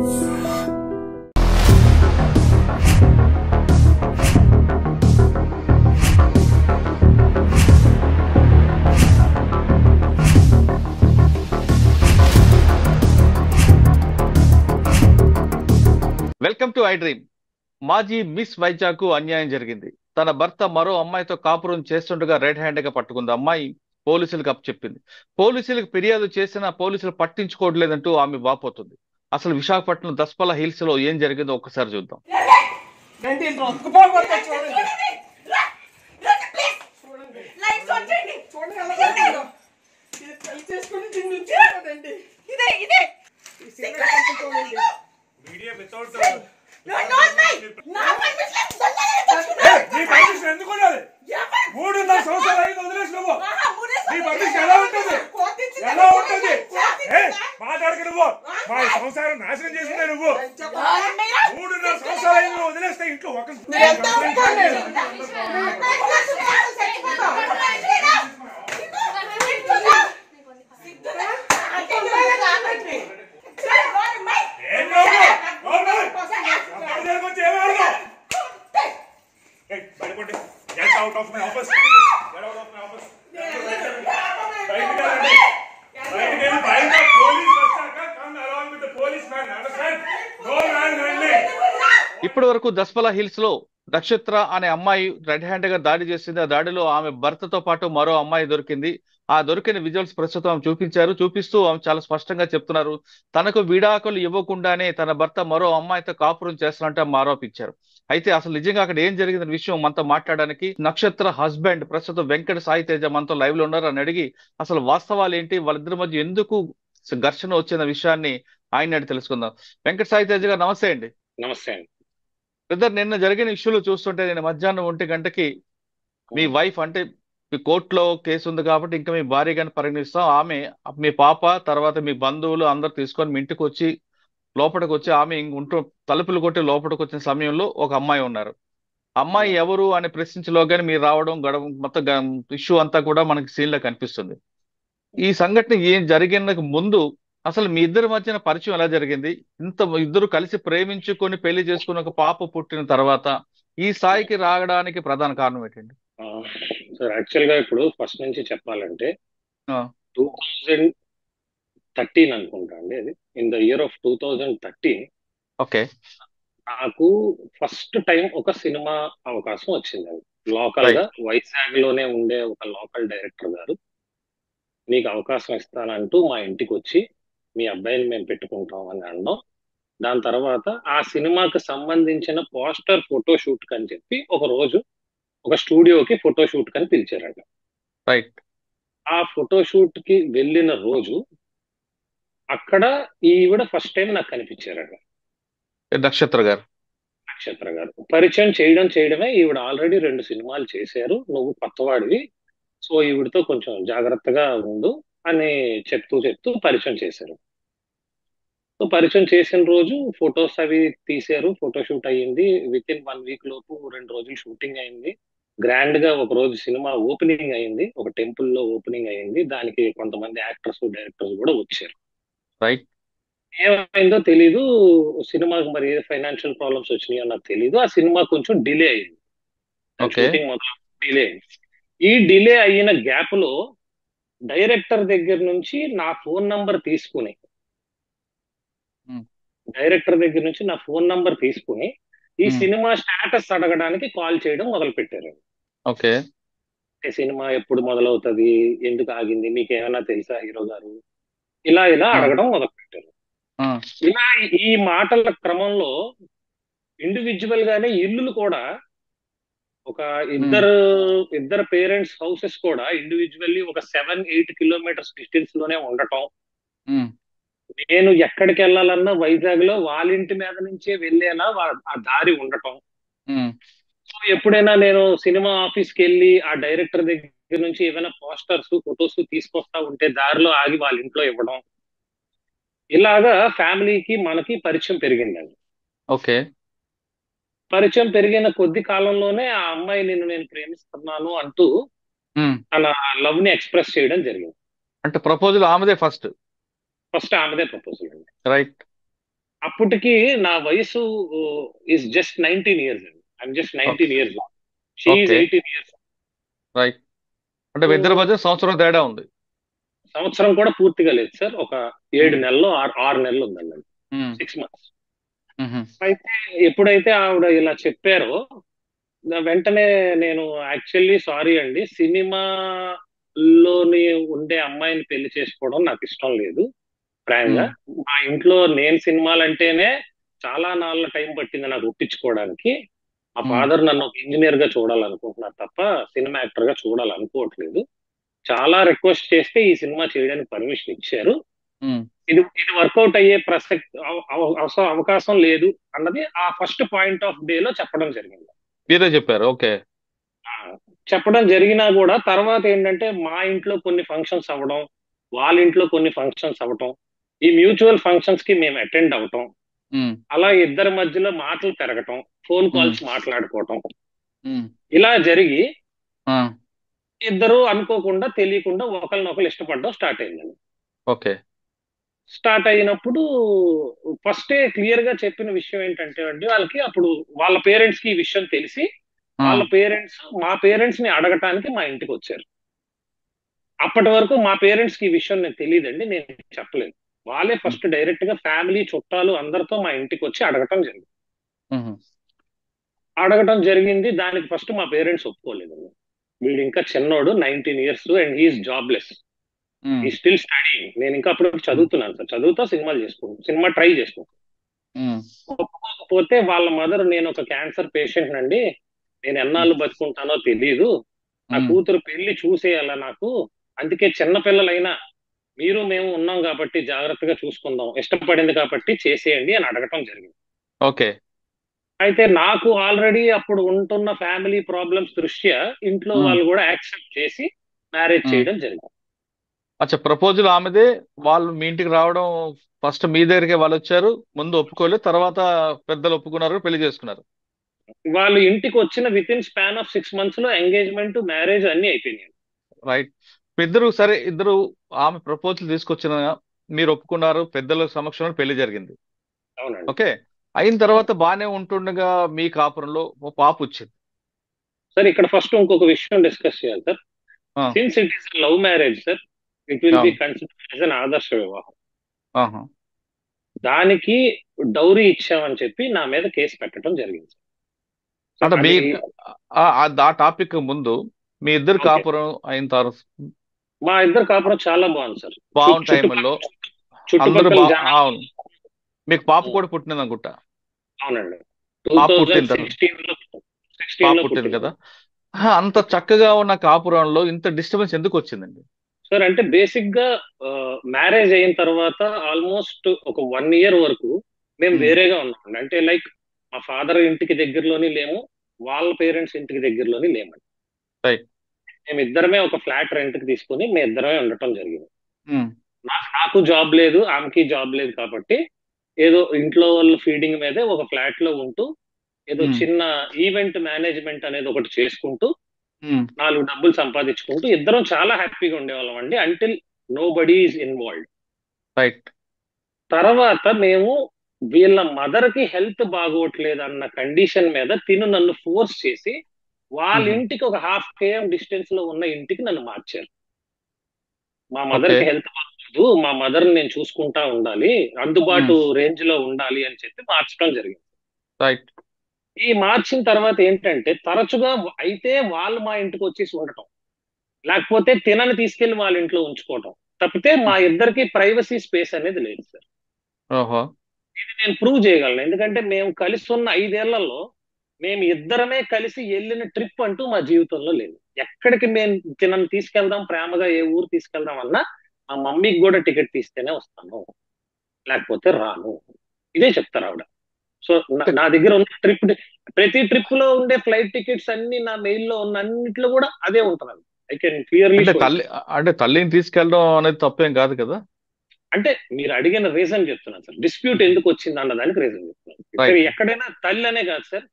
Welcome to I dream. మాజీ miss Vizag అన్యాయం జరిగింది. తన భర్త మరో అమ్మాయితో కాపురం చేస్తుండగా రెడ్ హ్యాండ్ గా పట్టుకుంది. అమ్మాయి పోలీసులకు అప్పచెప్పింది. పోలీసులకు ఫిర్యాదు చేసినా పోలీసులు పట్టించుకోవట్లేదంటూ ఆమె వాపోతుంది. అసలు విశాఖపట్నం దస్పల హిల్స్ లో ఏం జరిగిందో ఒక్కసారి చూద్దాం. మీడియా వితౌట్ మూడున్నర సంవత్సరాలు అయింది వదిలేసి నువ్వు నీ పర్మిషన్ ఎలా ఉంటుంది మాట్లాడక నువ్వు మా సంసారం నాశనం చేసిందే నువ్వు 3.5 సంవత్సరాలు అయింది నువ్వు వదిలేస్తే ఇంట్లో ఒక out of my office. Get out of my office. ఇప్పటి వరకు దస్పల హిల్స్ లో నక్షత్ర అనే అమ్మాయి రెడ్ హ్యాండ్ గా దాడి చేసింది. ఆ దాడిలో ఆమె భర్తతో పాటు మరో అమ్మాయి దొరికింది. ఆ దొరికిన విజువల్స్ ప్రస్తుతం చూపిస్తూ ఆమె చాలా స్పష్టంగా చెప్తున్నారు. తనకు విడాకులు ఇవ్వకుండానే తన భర్త మరో అమ్మాయితో కాపురం చేస్తున్నట్టు ఆరోపించారు. అయితే అసలు నిజంగా అక్కడ ఏం జరిగిందనే విషయం మనతో మాట్లాడడానికి నక్షత్ర హస్బెండ్ ప్రస్తుతం వెంకట సాయి తేజ మనతో లైవ్ లో ఉన్నారు. అని అడిగి అసలు వాస్తవాలు ఏంటి, వాళ్ళిద్దరి మధ్య ఎందుకు ఘర్షణ వచ్చిన విషయాన్ని ఆయన అడిగి తెలుసుకుందాం. వెంకట సాయి తేజ గారు నమస్తే అండి. నమస్తే అండి. బ్రదర్, నిన్న జరిగిన ఇష్యూలు చూస్తుంటే నేను మధ్యాహ్నం 1 గంటకి మీ వైఫ్ అంటే మీ కోర్టులో కేసు ఉంది కాబట్టి ఇంకా మీ భార్యగాని పరిగణిస్తాం, ఆమె మీ పాప తర్వాత మీ బంధువులు అందరు తీసుకొని మీ ఇంటికి వచ్చి లోపలికి వచ్చి ఆమె తలుపులు కొట్టి లోపలికి వచ్చిన సమయంలో ఒక అమ్మాయి ఉన్నారు. అమ్మాయి ఎవరు అని ప్రశ్నించలోగానే మీరు రావడం గడవ మొత్తం ఇష్యూ అంతా కూడా మనకి సీన్ లో కనిపిస్తుంది. ఈ సంఘటన ఏం జరిగిన ముందు అసలు మీ ఇద్దరి మధ్యన పరిచయం ఎలా జరిగింది? ఇద్దరు కలిసి ప్రేమించుకొని పెళ్లి చేసుకుని ఒక పాప పుట్టిన తర్వాత ఈ స్థాయికి రావడానికి ప్రధాన కారణం ఏంటండి? సార్ యాక్చువల్ గా ఇప్పుడు ఫస్ట్ నుంచి చెప్పాలంటే 2013 అనుకుంటా అండి, అది in the year of 2013 okay నాకు ఫస్ట్ టైం ఒక సినిమా అవకాశం వచ్చిందండి. లోకల్ గా వైజాగ్ లోనే ఉండే ఒక లోకల్ డైరెక్టర్ గారు మీకు అవకాశం ఇస్తానంటూ మా ఇంటికి వచ్చి మీ అబ్బాయిని మేము పెట్టుకుంటాం అని అనడం. దాని తర్వాత ఆ సినిమాకి సంబంధించిన పోస్టర్ ఫోటోషూట్ కని చెప్పి ఒక రోజు ఒక స్టూడియోకి ఫోటోషూట్ కని పిలిచారట. రైట్. ఆ ఫోటోషూట్ కి వెళ్ళిన రోజు అక్కడ ఈవిడ ఫస్ట్ టైం నాకు కనిపించారట. నక్షత్ర గారు పరిచయం చేయడమే, ఈవిడ ఆల్రెడీ 2 సినిమాలు చేశారు, నువ్వు కొత్తవాడివి, సో ఈవిడతో కొంచెం జాగ్రత్తగా ఉండు అని చెప్తూ పరిచయం చేశారు. సో పరిచయం చేసిన రోజు ఫొటోస్ అవి తీశారు, ఫోటోషూట్ అయ్యింది. విత్ ఇన్ 1 వీక్ లోపు 2 రోజులు షూటింగ్ అయింది. గ్రాండ్ గా ఒక రోజు సినిమా ఓపెనింగ్ అయింది, ఒక టెంపుల్ లో ఓపెనింగ్ అయింది. దానికి కొంతమంది యాక్టర్స్ డైరెక్టర్స్ కూడా వచ్చారు. రైట్. ఏమైందో తెలీదు, సినిమాకి మరి ఫైనాన్షియల్ ప్రాబ్లమ్స్ వచ్చినాయో నాకు తెలీదు. ఆ సినిమా కొంచెం డిలే అయింది, షూటింగ్ మొదలు డిలే అయింది. ఈ డిలే అయిన గ్యాప్ లో డైరెక్టర్ దగ్గర నుంచి నా ఫోన్ నంబర్ తీసుకుని ఈ సినిమా స్టేటస్ అడగడానికి కాల్ చేయడం మొదలు పెట్టారు. ఓకే. సినిమా ఎప్పుడు మొదలవుతుంది, ఎందుకు ఆగింది, మీకు ఏమైనా తెలుసా హీరో గారు, ఇలా అడగడం మొదలు పెట్టారు. ఇలా ఈ మాటల క్రమంలో ఇండివిజువల్ గానే ఇల్లులు కూడా ఒక ఇద్దరు పేరెంట్స్ హౌసెస్ కూడా ఇండివిజువల్లీ ఒక 7-8 కిలోమీటర్స్ డిస్టెన్స్ లోనే ఉండటం. నేను ఎక్కడికి వెళ్ళాలన్నా వైజాగ్ లో వాళ్ళ ఇంటి మీద నుంచే వెళ్ళేలా ఆ దారి ఉండటం. సో ఎప్పుడైనా నేను సినిమా ఆఫీస్కి వెళ్ళి ఆ డైరెక్టర్ దగ్గర నుంచి ఏమైనా పోస్టర్స్ ఫొటోస్ తీసుకొస్తా ఉంటే దారిలో ఆగి వాళ్ళ ఇంట్లో ఇవ్వడం. ఇలాగా ఫ్యామిలీకి మనకి పరిచయం పెరిగిందండి. ఓకే. పరిచయం పెరిగిన కొద్ది కాలంలోనే ఆ అమ్మాయి నిన్ను నేను ప్రేమిస్తున్నాను అంటూ తన లవ్ ని ఎక్స్ప్రెస్ చేయడం జరిగింది. అంటే ప్రపోజల్ ఆమెదే ఫస్ట్ ఆమెదే ప్రపోజల్ అండి. రైట్. అప్పటికి నా వయసు ఇస్ జస్ట్ 19 ఇయర్స్ అండి. I'm just okay 19 years. She is okay 18 years. Right. అంటే సో మీ ఇద్దరి మధ్య సంవత్సరం తేడా ఉంది. సంవత్సరం కూడా పూర్తిగా లేదు సార్. ఒక 7 ఉమ్, నెలలు 6 నెలలు ఉందండి. ఉమ్, 6 months. ఉహు, అయితే ఎప్పుడైతే ఆవిడ ఇలా చెప్పారో వెంటనే నేను యాక్చువల్లీ సారీ అండి, సినిమాలోని ఉండే అమ్మాయిని పెళ్లి చేసుకోవడం నాకు ఇష్టం లేదు ఫ్రాంక్ గా. ఉమ్, మా ఇంట్లో నేను సినిమాలంటేనే చాలా నాళ్ళ టైం పట్టింది నాకు ఒప్పించుకోవడానికి. మా ఉమ్, ఫాదర్ నన్ను ఒక ఇంజనీర్ గా చూడాలనుకుంటున్నారు తప్ప సినిమా యాక్టర్ గా చూడాలనుకోవట్లేదు. చాలా రిక్వెస్ట్ చేస్తే ఈ సినిమా చేయడానికి పర్మిషన్ ఇచ్చారు. ఉమ్. ఇది ఇది వర్కౌట్ అయ్యే అవకాశం లేదు అన్నది ఆ ఫస్ట్ పాయింట్ ఆఫ్ డే లో చెప్పడం జరిగింది. మీరే చెప్పారు. ఓకే. ఆ, చెప్పడం జరిగినా కూడా తర్వాత ఏంటంటే మా ఇంట్లో కొన్ని ఫంక్షన్స్ అవ్వడం, వాళ్ళ ఇంట్లో కొన్ని ఫంక్షన్స్ అవ్వటం, ఈ మ్యూచువల్ ఫంక్షన్స్ కి మేము అటెండ్ అవటం, ఉమ్, అలా ఇద్దరి మధ్యలో మాటలు పెరగటం, ఫోన్ ఉమ్, కాల్స్ మాట్లాడుకోవటం, ఉమ్, ఇలా జరిగి ఆ, ఇద్దరు అనుకోకుండా తెలియకుండా ఒకరినొకరు ఇష్టపడడం స్టార్ట్ అయిందండి. ఓకే. స్టార్ట్ అయినప్పుడు ఫస్టే క్లియర్ గా చెప్పిన విషయం ఏంటంటే అండి, వాళ్ళకి అప్పుడు వాళ్ళ పేరెంట్స్ కి ఈ విషయం తెలిసి ఆ, వాళ్ళ పేరెంట్స్ మా పేరెంట్స్ ని అడగటానికి మా ఇంటికి వచ్చారు. అప్పటి వరకు మా పేరెంట్స్ కి ఈ విషయం నేను తెలియదండి, నేను చెప్పలేదు. వాళ్ళే ఉమ్, ఫస్ట్ డైరెక్ట్ గా ఫ్యామిలీ చుట్టాలు అందరితో మా ఇంటికి వచ్చి అడగటం జరిగింది. ఉహు, అడగటం జరిగింది. దానికి ఫస్ట్ మా పేరెంట్స్ ఒప్పుకోలేదండి. వీడు ఇంకా చిన్నోడు, 19 ఇయర్స్ అండ్ హీఈస్ జాబ్లెస్, ఉమ్, ఈ స్టిల్ స్టడీయింగ్. నేను ఇంకా అప్పుడు ఉమ్, చదువుతున్నాను సార్, చదువుతా సినిమాలు చేసుకుంటాను, సినిమా ట్రై చేసుకుంటాను. ఉమ్, ఒప్పుకోకపోతే వాళ్ళ మదర్, నేను ఒక క్యాన్సర్ పేషెంట్ నండి, నేను ఎన్నాళ్ళు బతుకుంటానో తెలియదు, నా ఉమ్. కూతురు పెళ్లి చూసేయాల నాకు, అందుకే చిన్న పిల్లలైనా మీరు మేము ఉన్నాం కాబట్టి జాగ్రత్తగా చూసుకుందాం, ఇష్టపడింది కాబట్టి చేసేయండి అని అడగటం జరిగింది. ఓకే. అయితే నాకు ఆల్రెడీ అప్పుడు ఉంటున్న ఫ్యామిలీ ప్రాబ్లమ్స్ దృష్ట్యా ఇంట్లో ఉమ్, వాళ్ళు కూడా యాక్సెప్ట్ చేసి మ్యారేజ్ ఉమ్. చేయడం జరిగింది. అచ్చా, ప్రపోజల్ ఆమెదే. వాళ్ళు మీ ఇంటికి రావడం ఫస్ట్ మీ దగ్గరికి వాళ్ళు వచ్చారు, ముందు ఒప్పుకోలేదు, తర్వాత పెద్దలు ఒప్పుకున్నారు, పెళ్లి చేసుకున్నారు. వాళ్ళు ఇంటికి వచ్చిన with in span of 6 months లో ఎంగేజ్మెంట్, మ్యారేజ్ అన్ని అయిపోయినాయి. రైట్. ఇద్దరు సరే, ఇద్దరు ఆమె ప్రపోజల్ తీసుకొచ్చిన, మీరు ఒప్పుకున్నారు, పెద్దల సమక్షంలో పెళ్లి జరిగింది. అవునండి. ఓకే. అయిన తర్వాత బానే ఉంటుండగా మీ కాపురంలో ఓ పాప వచ్చింది. సార్ ఇక్కడ ఫస్ట్ ఇంకొక విషయం డిస్కస్ చేయాలి సార్. ఆ, since it is love marriage sir, it will be అవును. కన్సిడర్డ్ యాజ్ అన్ ఆదర్శ వివాహం. ఆహా. దానికి డౌరీ ఇచ్చామని చెప్పి నా మీద కేసు పెట్టడం జరిగింది సార్. అంటే మీ అది ఆ టాపిక్ ముందు మీ ఇద్దరు ఓకే. కాపురం అయిన తర్వాత మా ఇద్దరు కాపురం చాలా బాగుంది సార్. బాగున్న చుట్టుపక్కల టైంలో అందరూ చుట్టుపక్కల జనాలు. అవును. మీకు పాప కూడా పుట్టినది అనుకుంటా. అవునండి. పాప పుట్టిన తర్వాత 2016లో పాప 16లో పుట్టింది పుట్టింది. కదా. అంత చక్కగా ఉన్న కాపురంలో ఇంత డిస్టర్బెన్స్ ఎందుకు వచ్చిందండి? సార్ అంటే బేసిక్ గా మ్యారేజ్ అయిన తర్వాత ఆల్మోస్ట్ ఒక 1 year వరకు మేము ఉమ్, వేరేగా ఉన్నామండి. అంటే లైక్ మా ఫాదర్ ఇంటికి దగ్గరలోని లేము, వాళ్ళ పేరెంట్స్ ఇంటికి దగ్గరలోని లేమండి. రైట్. మేము ఇద్దరమే ఒక ఫ్లాట్ రెంట్ కి తీసుకుని మేము ఇద్దరమే ఉండటం జరిగింది. ఉమ్, నాకు జాబ్ లేదు, ఆమెకి జాబ్ లేదు కాబట్టి ఏదో ఇంట్లో వాళ్ళ ఫీడింగ్ మీదే ఒక ఫ్లాట్ లో ఉంటూ ఏదో ఉమ్, చిన్న ఈవెంట్ మేనేజ్మెంట్ అనేది ఒకటి చేసుకుంటూ ఉమ్, 4 డబ్బులు సంపాదించుకుంటూ ఇద్దరం చాలా హ్యాపీగా ఉండేవాళ్ళం అండి, until nobody is involved. Right. తర్వాత మేము వీళ్ళ మదర్ కి హెల్త్ బాగోట్లేదు అన్న కండిషన్ మీద తిను నన్ను ఫోర్స్ చేసి వాళ్ళ ఉహు, ఇంటికి ఒక 1/2 km డిస్టెన్స్ లో ఉన్న ఇంటికి నన్ను మార్చారు. మా మదర్ ఓకే. కి హెల్త్ బాగోలేదు, మా మదర్ నేను చూసుకుంటా ఉండాలి, అందుబాటు ఉమ్, రేంజ్ లో ఉండాలి అని చెప్పి మార్చడం జరిగింది. రైట్. ఈ మార్చిన తర్వాత ఏంటంటే తరచుగా అయితే వాళ్ళు మా ఇంటికి వచ్చేసి ఉండటం, లేకపోతే తినని తీసుకెళ్లి వాళ్ళ ఇంట్లో ఉంచుకోవటం తప్పితే మా ఇద్దరికి ప్రైవసీ స్పేస్ అనేది లేదు సార్. ఓహో. ఇది నేను ప్రూవ్ చేయగలను, ఎందుకంటే మేము కలిసి ఉన్న 5 ఏళ్లలో మేము ఇద్దరమే కలిసి వెళ్ళిన ట్రిప్ అంటూ మా జీవితంలో లేదు. ఎక్కడికి మేము తినని తీసుకెళ్దాం, ప్రేమగా ఏ ఊరు తీసుకెళ్దాం అన్నా మా మమ్మీకి కూడా టికెట్ తీస్తేనే వస్తాను, లేకపోతే రాను, ఇదే చెప్తారు ఆవిడ. సో నా దగ్గర ఉన్న ట్రిప్, ప్రతి ట్రిప్ లో ఉండే ఫ్లైట్ టికెట్స్ అన్ని నా మెయిల్ లో ఉన్న అన్నిట్లో కూడా అదే ఉంటుంది. ఐ కెన్ క్లియర్లీ అంటే షో. తల్లి అంటే తల్లిని తీసుకెళ్ళడం అనేది తప్పేం కాదు కదా. అంటే మీరు అడిగిన రీజన్ చెప్తున్నాను సార్, డిస్ప్యూట్ ఎందుకు వచ్చింది అన్నదానికి రీజన్ చెప్తున్నాను. ఇక్కడ రైట్. ఎక్కడైనా తల్లి అనే కాదు సార్,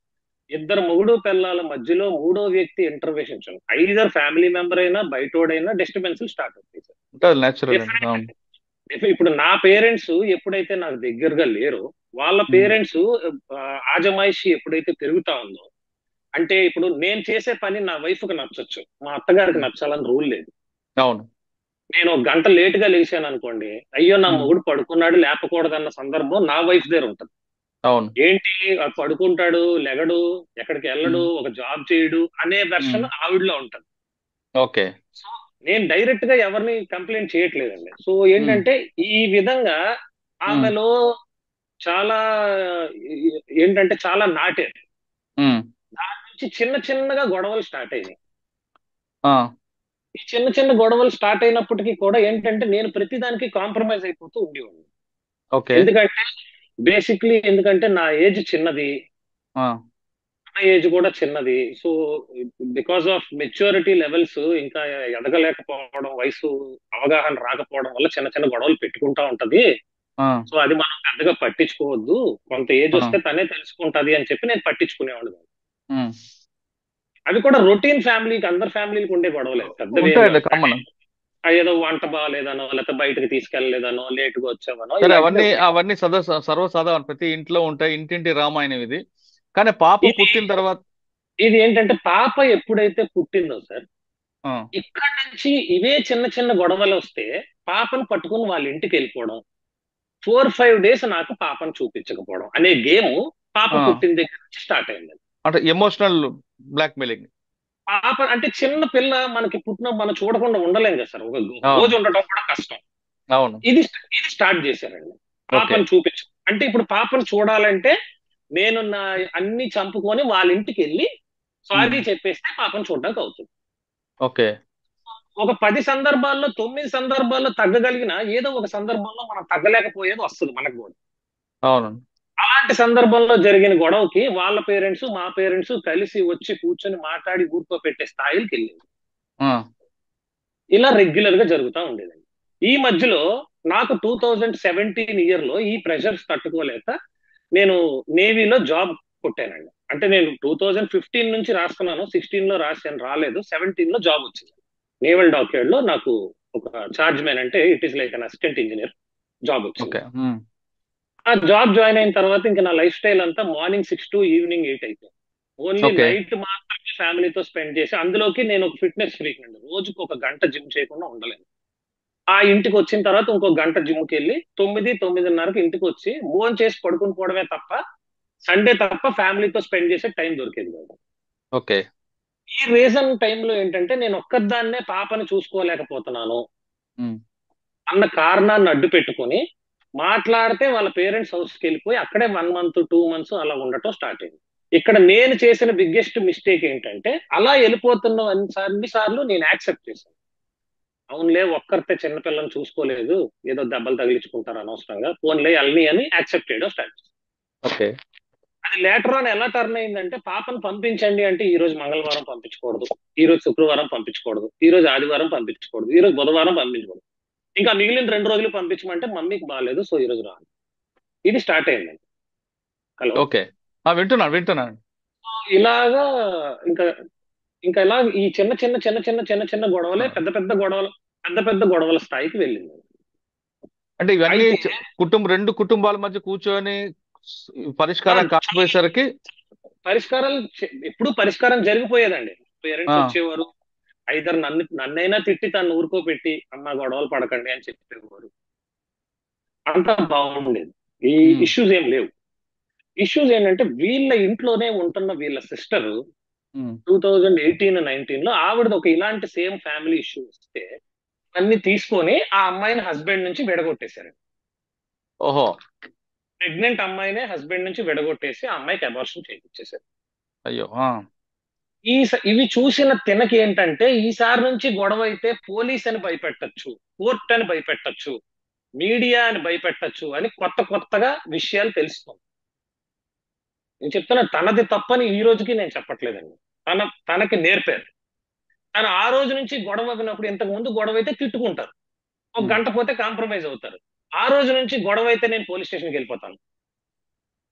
ఇద్దరు మొగుడు పిల్లల మధ్యలో మూడో వ్యక్తి ఇంటర్వెన్షన్, ఐదర్ ఫ్యామిలీ మెంబర్ అయినా బయటోడైనా డిస్టర్బెన్స్ స్టార్ట్ అవుతాయి సార్. అంటే అది నేచురల్ అండి. Definitely. అవును. ఇప్పుడు నా పేరెంట్స్ ఎప్పుడైతే నాకు దగ్గరగా లేరో వాళ్ళ ఉమ్, పేరెంట్స్ ఆజమాయిషి ఎప్పుడైతే పెరుగుతా ఉందో, అంటే ఇప్పుడు నేను చేసే పని నా వైఫ్ కి నచ్చొచ్చు, మా అత్తగారికి ఉమ్, నచ్చాలని రూల్ లేదు. అవును. నేను ఒక గంట లేట్ గా లేచాను అనుకోండి, అయ్యో నా ఉమ్, మొగుడు పడుకున్నాడు లేపకూడదన్న సందర్భం నా వైఫ్ దగ్గర ఉంటుంది. అవును. ఏంటి పడుకుంటాడు, లెగడు, ఎక్కడికి వెళ్ళడు, ఉమ్, ఒక జాబ్ చేయడు అనే ఉమ్, వెర్షన్ ఆవిడలో ఉంటది. ఓకే. సో నేను డైరెక్ట్ గా ఎవరిని కంప్లైంట్ చేయట్లేదండి. సో ఉమ్, ఏంటంటే ఈ విధంగా ఉమ్, ఆమెలో చాలా ఏంటంటే చాలా నాటారు. ఉమ్, దాని నుంచి చిన్న చిన్నగా గొడవలు స్టార్ట్ అయినాయి. ఆ, ఈ చిన్న చిన్న గొడవలు స్టార్ట్ అయినప్పటికీ కూడా ఏంటంటే నేను ప్రతిదానికి కాంప్రమైజ్ అయిపోతూ ఉండేవాడిని. ఓకే. ఎందుకంటే ఎందుకంటే నా ఏజ్ చిన్నది, ఆ, నా ఏజ్ కూడా చిన్నది. So because of maturity levels ఇంకా ఎదగలేకపోవడం, వయసు అవగాహన రాకపోవడం వల్ల చిన్న చిన్న గొడవలు పెట్టుకుంటా ఉంటది. ఆ, సో అది మనం పెద్దగా పట్టించుకోవద్దు, కొంత ఏజ్ ఆ, వస్తే తనే తెలుసుకుంటది అని చెప్పి నేను పట్టించుకునేవాడు కాదు. ఉమ్. అవి కూడా రొటీన్ ఫ్యామిలీకి, అందరి ఫ్యామిలీకి ఉండే గొడవలే, పెద్దవి ఏం ఉంటాయండి, కాదు. అంటే కామన్. ఏదో వంట బాగాలేదనో, లేకపోతే బయటకు తీసుకెళ్లలేదనో, లేటుగా వచ్చావనో సరే, ఇలాంటివి అవన్నీ ఉంటాయి. అవన్నీ సర్వసాధారణ, ప్రతి ఇంట్లో ఉంటాయి, ఇంటింటి రామాయణం ఇది. కానీ పాప ఇది పుట్టిన తర్వాత ఇది ఏంటంటే పాప ఎప్పుడైతే పుట్టిందో సార్, ఆ, ఇక్కడ నుంచి ఇవే చిన్న చిన్న గొడవలు వస్తే పాపను పట్టుకుని వాళ్ళ ఇంటికి వెళ్ళిపోవడం, 4-5 డేస్ నాకు పాపను చూపించకపోవడం అనే గేమ్ పాప ఆ, పుట్టిన దగ్గర నుంచి స్టార్ట్ అయింది. అంటే ఎమోషనల్ బ్లాక్మెయిలింగ్. పాప అంటే చిన్న పిల్ల మనకి పుట్టిన మనం చూడకుండా ఉండలేం కదా సార్, ఒక అవును, రోజు ఉండటం కూడా కష్టం. అవును. ఇది ఇది స్టార్ట్ చేశారండి. ఓకే. పాపను చూపించు అంటే ఇప్పుడు పాపను చూడాలంటే నేను నా అన్ని చంపుకొని వాళ్ళ ఇంటికి వెళ్ళి ఉమ్, సారీ చెప్పేస్తే పాపను చూడడానికి అవుతుంది. ఓకే. ఒక 10 సందర్భాల్లో 9 సందర్భాల్లో తగ్గగలిగిన ఏదో ఒక సందర్భంలో మనం తగ్గలేకపోయేది వస్తుంది మనకు కూడా. అవును. అలాంటి సందర్భంలో జరిగిన గొడవకి వాళ్ళ పేరెంట్స్ మా పేరెంట్స్ కలిసి వచ్చి కూర్చొని మాట్లాడి ఊరుకోపెట్టే స్థాయికి వెళ్ళింది. ఆ, ఇలా రెగ్యులర్ గా జరుగుతూ ఉండేదండి. ఈ మధ్యలో నాకు 2017 ఇయర్ లో ఈ ప్రెషర్స్ తట్టుకోలేక నేను నేవీలో జాబ్ కొట్టానండి. అంటే నేను 2015 నుంచి రాస్తున్నాను, 16 లో రాశాను, రాలేదు, 17 లో జాబ్ వచ్చింది. నేవల్ డాక్యార్డ్ లో నాకు ఒక చార్జ్ మ్యాన్, అంటే it is like an assistant engineer job వచ్చింది. ఓకే. ఉమ్, ఆ జాబ్ జాయిన్ అయిన తర్వాత ఇంకా నా లైఫ్ స్టైల్ అంతా మార్నింగ్ 6 టు ఈవినింగ్ 8 అయిపోయింది. Only okay. నైట్ మాత్రమే ఫ్యామిలీతో స్పెండ్ చేసి, అందులోకి నేను ఒక ఫిట్నెస్ ఫ్రీక్ అండి, రోజుకు ఒక గంట జిమ్ చేయకుండా ఉండలేను. ఆ ఇంటికి వచ్చిన తర్వాత ఇంకో గంట జిమ్కి వెళ్ళి 9-9:30కి ఇంటికి వచ్చి భోజనం చేసి పడుకుని పోవడమే తప్ప, సండే తప్ప ఫ్యామిలీతో స్పెండ్ చేసే టైం దొరికేది కాదు. ఓకే. ఈ రీజన్ టైంలో ఏంటంటే నేను ఒక్కదాన్నే పాపని చూసుకోలేకపోతున్నాను ఉమ్, అన్న కారణాన్ని అడ్డు పెట్టుకొని మాట్లాడితే వాళ్ళ పేరెంట్స్ హౌస్కి వెళ్ళిపోయి అక్కడే 1 మంత్ 2 మంత్స్ అలా ఉండటం స్టార్ట్ అయింది. ఇక్కడ నేను చేసిన బిగ్గెస్ట్ మిస్టేక్ ఏంటంటే అలా వెళ్ళిపోతున్న అన్నిసార్లు నేను యాక్సెప్ట్ చేశాను. అవునులే, ఒక్కరితే చిన్నపిల్లని చూసుకోలేదు, ఏదో దెబ్బలు తగిలించుకుంటారు అనవసరంగా, ఫోన్లే అల్ని అని యాక్సెప్ట్ చేయడం స్టార్ట్ చేశాను. ఓకే. అది లేటర్ ఆన్ ఎలా టర్న్ అయిందంటే పాపను పంపించండి అంటే ఈ రోజు మంగళవారం పంపించకూడదు, ఈ రోజు శుక్రవారం పంపించకూడదు, ఈ రోజు ఆదివారం పంపించకూడదు, ఈ రోజు బుధవారం పంపించకూడదు, ఇంకా మిగిలిన 2 రోజులు పంపించమంటే మమ్మీకి బాగాలేదు సో ఈ రోజు రాను. ఇది స్టార్ట్ అయిందండి. హలో. ఓకే. వింటున్నాను, వింటున్నాను. ఇలాగా ఇంకా ఇంకా ఇలా ఈ చిన్న చిన్న చిన్న చిన్న చిన్న చిన్న గొడవలే ఆ, పెద్ద పెద్ద గొడవలు, పెద్ద పెద్ద గొడవల స్థాయికి వెళ్ళింది. అంటే ఇవన్నీ అయితే రెండు కుటుంబాల మధ్య కూర్చొని ఆ, పరిష్కారం కాకపోయేసరికి. పరిష్కారాలు ఎప్పుడు పరిష్కారం జరిగిపోయేదండి. ఆ, పేరెంట్స్ వచ్చేవారు, ఐదర్ నన్నైనా తిట్టి తను ఊరుకోపెట్టి అమ్మ గొడవలు పడకండి అని చెప్పేవారు, అంతా బాగుండేది. ఈ ఉమ్, ఇష్యూస్ ఏం లేవు. ఇష్యూస్ ఏంటంటే వీళ్ళ ఇంట్లోనే ఉంటున్న వీళ్ళ సిస్టర్ ఉమ్, 2018-19 లో ఆవిడది ఒక ఇలాంటి సేమ్ ఫ్యామిలీ ఇష్యూ వస్తే అన్ని తీసుకొని ఆ అమ్మాయిని హస్బెండ్ నుంచి విడగొట్టేశారు. ఓహో. ప్రెగ్నెంట్ అమ్మాయినే హస్బెండ్ నుంచి విడగొట్టేసి ఆ అమ్మాయికి అబార్షన్ చేయించేశారు. అయ్యో. ఇవి చూసిన తినకి ఏంటంటే ఈసారి నుంచి గొడవ అయితే పోలీస్ అని భయపెట్టచ్చు, కోర్ట్ అని భయపెట్టచ్చు, మీడియా అని భయపెట్టచ్చు అని కొత్త కొత్తగా విషయాలు తెలుస్తుంది. నేను చెప్తున్నా, తనది తప్పని ఈ రోజుకి నేను చెప్పట్లేదండి. తనకి నేర్పారు. తను ఆ రోజు నుంచి గొడవ విన్నప్పుడు, ఇంతకు ముందు గొడవ అయితే తిట్టుకుంటారు, ఒక ఉమ్, గంట పోతే కాంప్రమైజ్ అవుతారు. ఆ రోజు నుంచి గొడవ అయితే నేను పోలీస్ స్టేషన్కి వెళ్ళిపోతాను,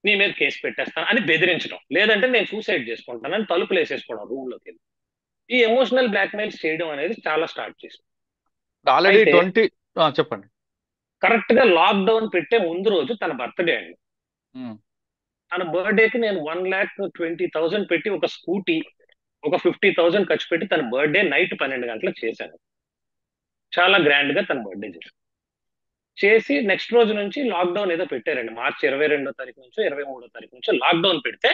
నీ మీద కేసు పెట్టేస్తాను అని బెదిరించడం, లేదంటే నేను సూసైడ్ చేసుకుంటానని తలుపులు వేసేసుకోవడం రూమ్ లోకి వెళ్ళి, ఈ ఎమోషనల్ బ్లాక్మెయిల్ చేయడం అనేది చాలా స్టార్ట్ చేసింది. ఆల్రెడీ అయితే 20. చెప్పండి. కరెక్ట్ గా లాక్డౌన్ పెట్టే ముందు రోజు తన బర్త్డే అండి. ఉమ్, తన బర్త్డేకి నేను 1,20,000 పెట్టి ఒక స్కూటీ, ఒక 50,000 ఖర్చు పెట్టి తన బర్త్డే నైట్ 12 గంటలకు చేశాను. చాలా గ్రాండ్ గా తన బర్త్డే చేసి నెక్స్ట్ రోజు నుంచి లాక్డౌన్ ఏదో పెట్టారండి. మార్చి 22వ తారీఖు నుంచో 23వ తారీఖు నుంచో లాక్డౌన్ పెడితే,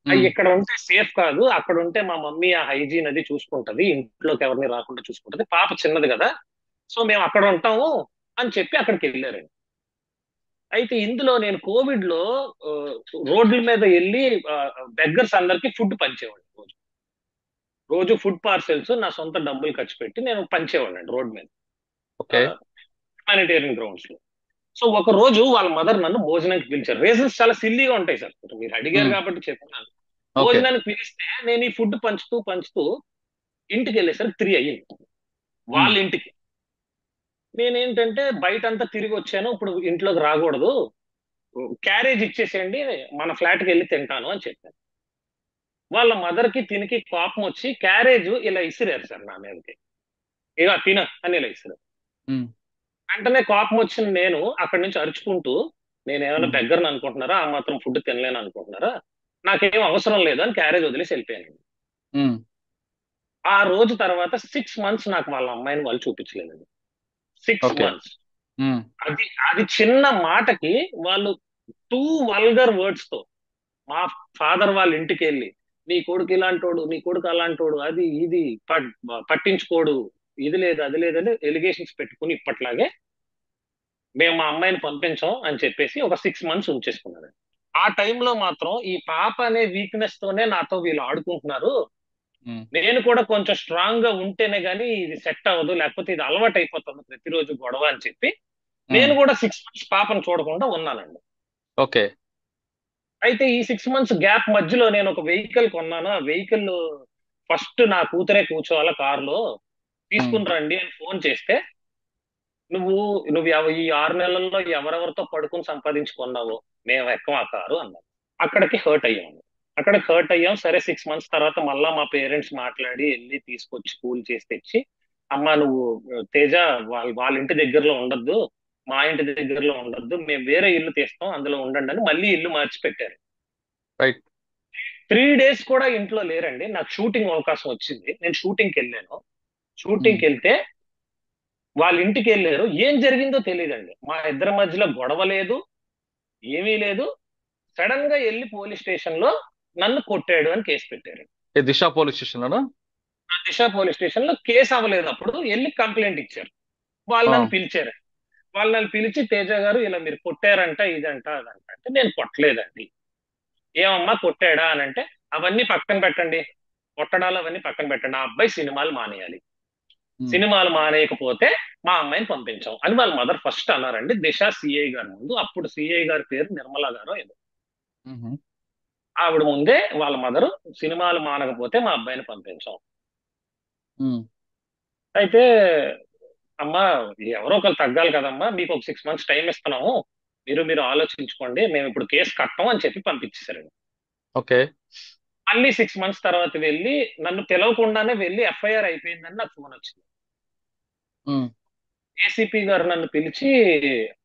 అవి ఉమ్, ఇక్కడ ఉంటే సేఫ్ కాదు, అక్కడ ఉంటే మా మమ్మీ ఆ హైజీన్ అది చూసుకుంటది, ఇంట్లోకి ఎవరిని రాకుండా చూసుకుంటది, పాప చిన్నది కదా, సో మేము అక్కడ ఉంటాము అని చెప్పి అక్కడికి వెళ్ళారండి. అయితే ఇందులో నేను కోవిడ్ లో ఆ, రోడ్ల మీద వెళ్ళి బెగ్గర్స్ అందరికి ఫుడ్ పంచేవాడిని. రోజు రోజు ఫుడ్ పార్సెల్స్ నా సొంత డబ్బులు ఖర్చు పెట్టి నేను పంచేవాడిని రోడ్ మీద, ఓకే. హ్యుమానిటేరియన్ గ్రౌండ్స్ లో. సో ఒక రోజు వాళ్ళ మదర్ నన్ను భోజనానికి పిలిచారు. రీజన్స్ చాలా సిల్లీగా ఉంటాయి సార్, మీరు అడిగారు ఉమ్, కాబట్టి చెప్తున్నాను. ఓకే. భోజనానికి పిలిస్తే నేను ఈ ఫుడ్ పంచుతూ పంచుతూ ఇంటికి వెళ్ళేసరికి 3 అయ్యింది ఉమ్, వాళ్ళ ఇంటికి. నేనేంటంటే బయట అంతా తిరిగి వచ్చాను, ఇప్పుడు ఇంట్లోకి రాకూడదు, క్యారేజ్ ఇచ్చేసేయండి, మన ఫ్లాట్కి వెళ్ళి తింటాను అని చెప్పాను. వాళ్ళ మదర్ కి తినికి కోపం వచ్చి క్యారేజ్ ఇలా ఇసిరారు సార్ నా మీదకి. ఇక తిన అని ఇలా ఇసిరారు. ఉమ్, వెంటనే కోపం వచ్చిన నేను అక్కడి నుంచి అరుచుకుంటూ, నేను ఏమైనా ఉమ్, బెగ్గరని అనుకుంటున్నారా, ఆ మాత్రం ఫుడ్ తినలేను అనుకుంటున్నారా, నాకేం అవసరం లేదు అని క్యారేజ్ వదిలేసి వెళ్ళిపోయాను. ఉమ్, ఆ రోజు తర్వాత 6 months నాకు వాళ్ళ అమ్మాయిని వాళ్ళు చూపించలేదండి. Six okay. మంత్స్ ఉమ్, అది అది చిన్న మాటకి వాళ్ళు 2 వల్గర్ వర్డ్స్ తో మా ఫాదర్ వాళ్ళ ఇంటికి వెళ్ళి, నీ కొడుకు ఇలాంటోడు, నీ కొడుకు అలాంటోడు, అది ఇది పట్టించుకోడు, ఇది లేదు అది లేదని ఎలిగేషన్స్ పెట్టుకుని ఇప్పట్లాగే మేము మా అమ్మాయిని పంపించాం అని చెప్పేసి ఒక 6 months ఉంచేసుకున్నారు. ఆ టైంలో మాత్రం ఈ పాప అనే వీక్నెస్ తోనే నాతో వీళ్ళు ఆడుకుంటున్నారు, ఉమ్, నేను కూడా కొంచెం స్ట్రాంగ్ గా ఉంటేనే గానీ ఇది సెట్ అవ్వదు, లేకపోతే ఇది అలవాటు అయిపోతుంది ప్రతిరోజు గొడవ అని చెప్పి నేను ఉమ్, కూడా 6 months పాపను చూడకుండా ఉన్నానండి. ఓకే. అయితే ఈ 6 months గ్యాప్ మధ్యలో నేను ఒక వెహికల్ కొన్నాను. ఆ వెహికల్ ఫస్ట్ నా కూతురే కూర్చోవాలా కారులో, ఉమ్, తీసుకుని రండి అని ఫోన్ చేస్తే, నువ్వు నువ్వు ఈ 6 నెలల్లో ఎవరెవరితో పడుకుని సంపాదించుకున్నావో మేము ఎక్కం ఆ కారు అన్నారు. అక్కడికి హర్ట్ అయ్యాము. అక్కడికి హర్ట్ అయ్యాం. సరే 6 months తర్వాత మళ్ళా మా పేరెంట్స్ మాట్లాడి వెళ్ళి తీసుకొచ్చి కూల్ చేసి తెచ్చి, అమ్మా నువ్వు తేజ వాళ్ళ ఇంటి దగ్గరలో ఉండొద్దు, మా ఇంటి దగ్గరలో ఉండొద్దు, మేము వేరే ఇల్లు తీస్తాం అందులో ఉండండి అని మళ్ళీ ఇల్లు మార్చి పెట్టారు. రైట్. 3 days కూడా ఇంట్లో లేరండి. నాకు షూటింగ్ అవకాశం వచ్చింది, నేను షూటింగ్కి వెళ్ళాను. ఉమ్, షూటింగ్కి వెళ్తే వాళ్ళ ఇంటికి వెళ్ళారు, ఏం జరిగిందో తెలియదండి. మా ఇద్దరి మధ్యలో గొడవ లేదు, ఏమీ లేదు. సడన్ గా వెళ్ళి పోలీస్ స్టేషన్ లో నన్ను కొట్టాడు అని కేసు పెట్టారు. ఈ దిశ పోలీస్ స్టేషన్ లోనా? ఆ దిశ పోలీస్ స్టేషన్ లో కేసు అవ్వలేదు, అప్పుడు వెళ్ళి కంప్లైంట్ ఇచ్చారు. వాళ్ళు ఆ, నన్ను పిలిచారు. వాళ్ళు నన్ను పిలిచి, తేజ గారు ఇలా మీరు కొట్టారంట, ఇదంట అదంట అంటే, నేను కొట్టలేదండి. ఏమమ్మా కొట్టాడా అని అంటే, అవన్నీ పక్కన పెట్టండి, కొట్టడాలు అవన్నీ పక్కన పెట్టండి, ఆ అబ్బాయి సినిమాలు మానేయాలి, ఉమ్, సినిమాలు మానేయకపోతే మా అమ్మాయిని పంపించాం అని వాళ్ళ మదర్ ఫస్ట్ అన్నారండి దిశ సిఐ గారి ముందు. అప్పుడు సిఐ గారి పేరు నిర్మలా గారు ఏదో. ఉమ్, ఆవిడ ముందే వాళ్ళ మదరు, సినిమాలు మానకపోతే మా అబ్బాయిని పంపించాం. ఉమ్, అయితే అమ్మా ఎవరో ఒకరు తగ్గాలి కదమ్మా, మీకు ఒక 6 months టైం ఇస్తున్నాము, మీరు ఆలోచించుకోండి, మేము ఇప్పుడు కేసు కట్టం అని చెప్పి పంపించేశారండి. ఓకే. మళ్ళీ 6 months తర్వాత వెళ్ళి నన్ను పిలవకుండానే వెళ్ళి ఎఫ్ఐఆర్ అయిపోయిందని నాకు ఫోన్ వచ్చింది. ఉమ్, ఏసీపీ గారు నన్ను పిలిచి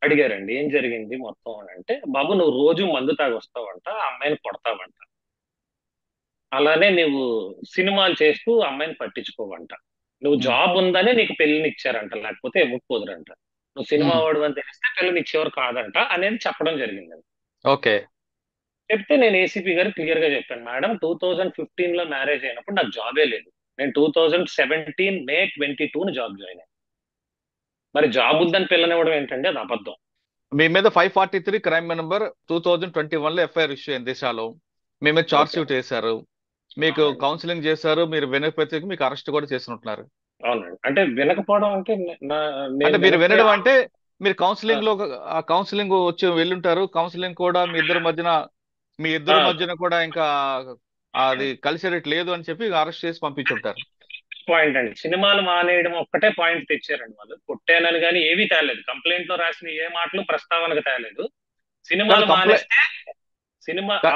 అడిగారండి ఏం జరిగింది మొత్తం అని అంటే, బాబు నువ్వు రోజు మందు తాగి వస్తావంట, ఆ అమ్మాయిని కొడతావంట, అలానే నువ్వు సినిమాలు చేస్తూ ఆ అమ్మాయిని పట్టించుకోవంట, నువ్వు ఉమ్, జాబ్ ఉందనే నీకు పెళ్లిని ఇచ్చారంట, లేకపోతే ఇవ్వకపోదురంట, నువ్వు సినిమా ఉమ్, వాడు అని తెలిస్తే పెళ్లిని ఇచ్చేవారు కాదంట అనేది చెప్పడం జరిగిందండి. ఓకే. చెప్తే నేను ఏసీపీ గారు క్లియర్ గా చెప్పాను, మేడం 2015 లో మ్యారేజ్ అయినప్పుడు నాకు జాబే లేదు, నేను 2017 May 22 జాబ్ జాయిన్ అయ్యాను, మరి జాబ్ ఉందని పిల్లనివ్వడం ఏంటంటే అది అబద్ధం. మీ మీద 543 క్రైమ్ నెంబర్ 2021 లో ఎఫ్ఐఆర్ ఇష్యూ అయింది దిశలో. మీ మీద చార్జ్ ఓకే. షీట్ వేశారు, మీకు అవునండి. కౌన్సిలింగ్ చేశారు, మీరు వినకపోతే మీకు అరెస్ట్ కూడా చేసినట్టున్నారు. అవునండి, అంటే వినకపోవడం అంటే అంటే నేను మీరు వినకపోయా. వినడం అంటే మీరు ఆ, కౌన్సిలింగ్ లో ఆ కౌన్సిలింగ్ వచ్చి వెళ్ళుంటారు, కౌన్సిలింగ్ కూడా మీ ఇద్దరి ఆ, మధ్యన కూడా ఇంకా అది కలిసేటట్టు లేదు అని చెప్పి అరెస్ట్ చేసి పంపించుంటారు. పాయింట్ అండి, సినిమాలు మానేయడం ఒక్కటే పాయింట్ తెచ్చారండి వాళ్ళు, కొట్టానని కానీ ఏవీ తేలేదు, కంప్లైంట్ లో రాసిన ఏ మాటలు ప్రస్తావనకు తేలేదు. కాదు సినిమాలు మానేస్తే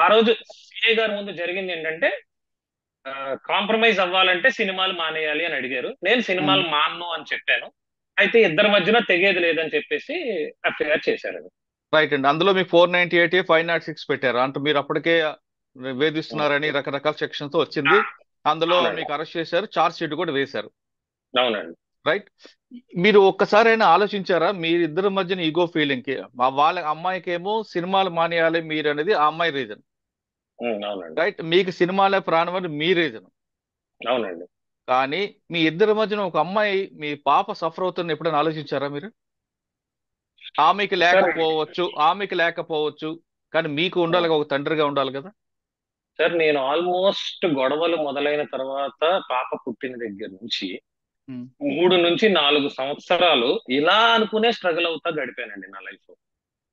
ఆ రోజు సిఐ గారి ముందు జరిగింది ఏంటంటే, కాంప్రమైజ్ అవ్వాలంటే సినిమాలు మానేయాలి అని అడిగారు, నేను సినిమాలు మాన్ను అని చెప్పాను. అయితే ఇద్దరి మధ్యన తెగేది లేదని చెప్పేసి ఎఫ్ఐఆర్ చేశారు. రైట్ అండి. అందులో మీకు 498 506 పెట్టారు అంటే మీరు అప్పటికే వేధిస్తున్నారని రకరకాల సెక్షన్స్ వచ్చింది. అందులో అవునండి. మీకు అరెస్ట్ చేశారు, చార్జ్ షీట్ కూడా వేశారు. అవునండి. రైట్. మీరు ఒక్కసారైనా ఆలోచించారా మీరిద్దరి మధ్యన ఈగో ఫీలింగ్ కి? వాళ్ళ అమ్మాయికేమో సినిమాలు మానేయాలి మీరు అనేది ఆ అమ్మాయి రీజన్. అవునండి. రైట్. మీకు సినిమాలే ప్రాణం అని మీ రీజన్. అవునండి. కానీ మీ ఇద్దరి మధ్యన ఒక అమ్మాయి మీ పాప సఫర్ అవుతున్న ఎప్పుడైనా ఆలోచించారా మీరు? ఆమెకి సార్ లేకపోవచ్చు కానీ మీకు ఉండాలి, ఒక తండ్రిగా ఉండాలి కదా. సార్ నేను ఆల్మోస్ట్ గొడవలు మొదలైన తర్వాత పాప పుట్టిన దగ్గర నుంచి ఉమ్, 3 నుంచి 4 సంవత్సరాలు ఇలా అనుకునే స్ట్రగుల్ అవుతా గడిపానండి నా లైఫ్.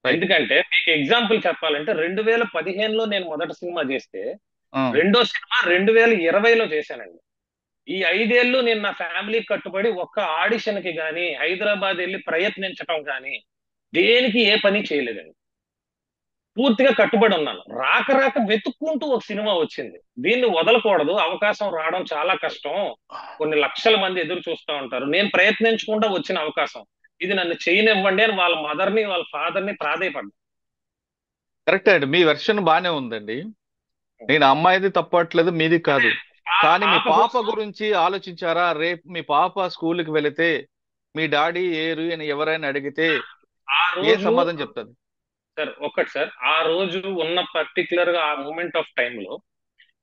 రైట్. ఎందుకంటే మీకు ఎగ్జాంపుల్ చెప్పాలంటే 2015లో నేను మొదటి సినిమా చేస్తే ఆ, రెండో సినిమా 2020లో చేశానండి. ఈ 5 ఏళ్ళు నేను నా ఫ్యామిలీకి కట్టుబడి ఒక్క ఆడిషన్ కి గానీ హైదరాబాద్ వెళ్ళి ప్రయత్నించటం కానీ దేనికి ఏ పని చేయలేదండి. పూర్తిగా కట్టుబడి ఉన్నాను. రాక రాక వెతుక్కుంటూ ఒక సినిమా వచ్చింది. దీన్ని వదలకూడదు. అవకాశం రావడం చాలా కష్టం. కొన్ని లక్షల మంది ఎదురు చూస్తూ ఉంటారు. నేను ప్రయత్నించకుండా వచ్చిన అవకాశం. ఇది నన్ను చేయనివ్వండి అని వాళ్ళ మదర్ని వాళ్ళ ఫాదర్ని ప్రాధేయపడ్డా. కరెక్టే అండి. మీ వెర్షన్ బానే ఉందండి. నేను అమ్మాయిది తప్పట్లేదు, మీది కాదు. ఆ కానీ మీ పాప పాప కోసం గురించి ఆలోచించారా? రేపు మీ పాప స్కూల్కి వెళితే మీ డాడీ ఏరు అని ఎవరైనా అడిగితే ఆ ఏ రోజు సమాధానం చెప్తారు? సార్ ఒక్కటి సార్ ఆ రోజు ఉన్న పర్టికులర్ గా ఆ మూమెంట్ ఆఫ్ టైమ్ లో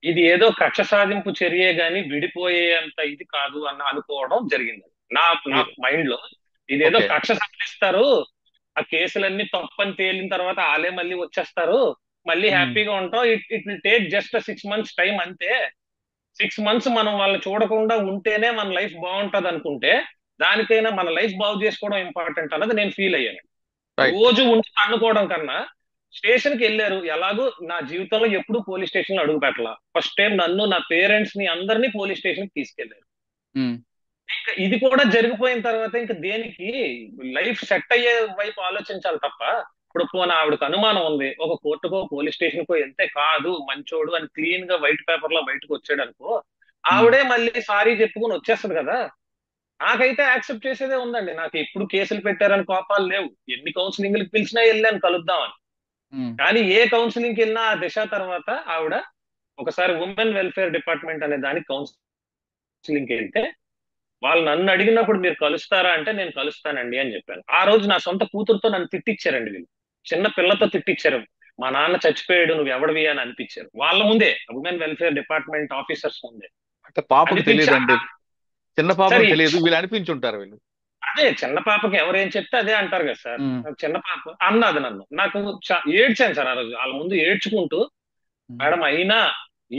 ఇది ఏదో కక్ష సాధింపు చర్యే గాని విడిపోయేంత ఇది కాదు అన్న అనుకోవడం జరిగింది. నా నా మీరు మైండ్ లో ఇదేదో ఓకే. కక్ష సాధిస్తారు, ఆ కేసులన్నీ తప్పని తేలిన తర్వాత ఆలే మళ్ళీ వచ్చేస్తారు, మళ్ళీ ఉమ్, హ్యాపీగా ఉంటాం, it will take just 6 months time అంతే. 6 months మనం వాళ్ళని చూడకుండా ఉంటేనే మన లైఫ్ బాగుంటది అనుకుంటే దానికైనా మన లైఫ్ బాగు చేసుకోవడం ఇంపార్టెంట్ అన్నది నేను ఫీల్ అయ్యాను. రైట్. రోజు ఉండి అనుకోవడం కన్నా స్టేషన్ కి వెళ్ళారు. ఎలాగో నా జీవితంలో ఎప్పుడు పోలీస్ స్టేషన్ లో అడుగు పెట్టాల, ఫస్ట్ టైం నన్ను నా పేరెంట్స్ ని అందరినీ పోలీస్ స్టేషన్ కి తీసుకెళ్లారు. ఉమ్, ఇంకా ఇది కూడా జరిగిపోయిన తర్వాత ఇంకా దేనికి లైఫ్ సెట్ అయ్యే వైపు ఆలోచించాలి తప్ప ఇప్పుడు పోనీ ఆవిడకు అనుమానం ఉంది, ఒక కోర్టుకో పోలీస్ స్టేషన్ కో వెళ్తే కాదు మంచోడు అని క్లీన్ గా వైట్ పేపర్ లో బయటకు వచ్చాడు అనుకో, ఉమ్. ఆవిడే మళ్ళీ సారీ చెప్పుకుని వచ్చేస్తది కదా. నాకైతే యాక్సెప్ట్ చేసేదే ఉందండి. నాకు ఎప్పుడు కేసులు పెట్టారని కోపాలు లేవు. ఎన్ని కౌన్సిలింగ్లకు పిలిచినా వెళ్ళాను కలుద్దామని. ఉమ్. కానీ ఏ కౌన్సిలింగ్కి వెళ్ళినా ఆ దిశ తర్వాత ఆవిడ ఒకసారి ఉమెన్ వెల్ఫేర్ డిపార్ట్మెంట్ అనే దానికి కౌన్సిలింగ్కి వెళ్తే వాళ్ళు నన్ను అడిగినప్పుడు మీరు కలుస్తారా అంటే నేను కలుస్తానండి అని చెప్పాను. ఆ రోజు నా సొంత కూతురుతో నన్ను తిట్టిచ్చారండి వీళ్ళు. చిన్న పిల్లతో తిట్టిచ్చారు. మా నాన్న చచ్చిపోయాడు నువ్వు ఎవడివి అని అనిపించారు వాళ్ళ ముందే, ఉమెన్ వెల్ఫేర్ డిపార్ట్మెంట్ ఆఫీసర్స్ ముందే అంటే పాపకు అనిపించా. తెలియదండి, చిన్న సరే పాపకు తెలియదు, వీళ్ళు అనిపించుంటారు వీళ్ళు. అదే చిన్న పాపకి ఎవరు ఏం చెప్తే అదే అంటారు కదా సార్. ఉమ్, చిన్న పాప అన్నది నన్ను, నాకు ఏడ్చాను సార్ ఆ రోజు వాళ్ళ ముందు ఏడ్చుకుంటూ. ఉమ్, మేడం అయినా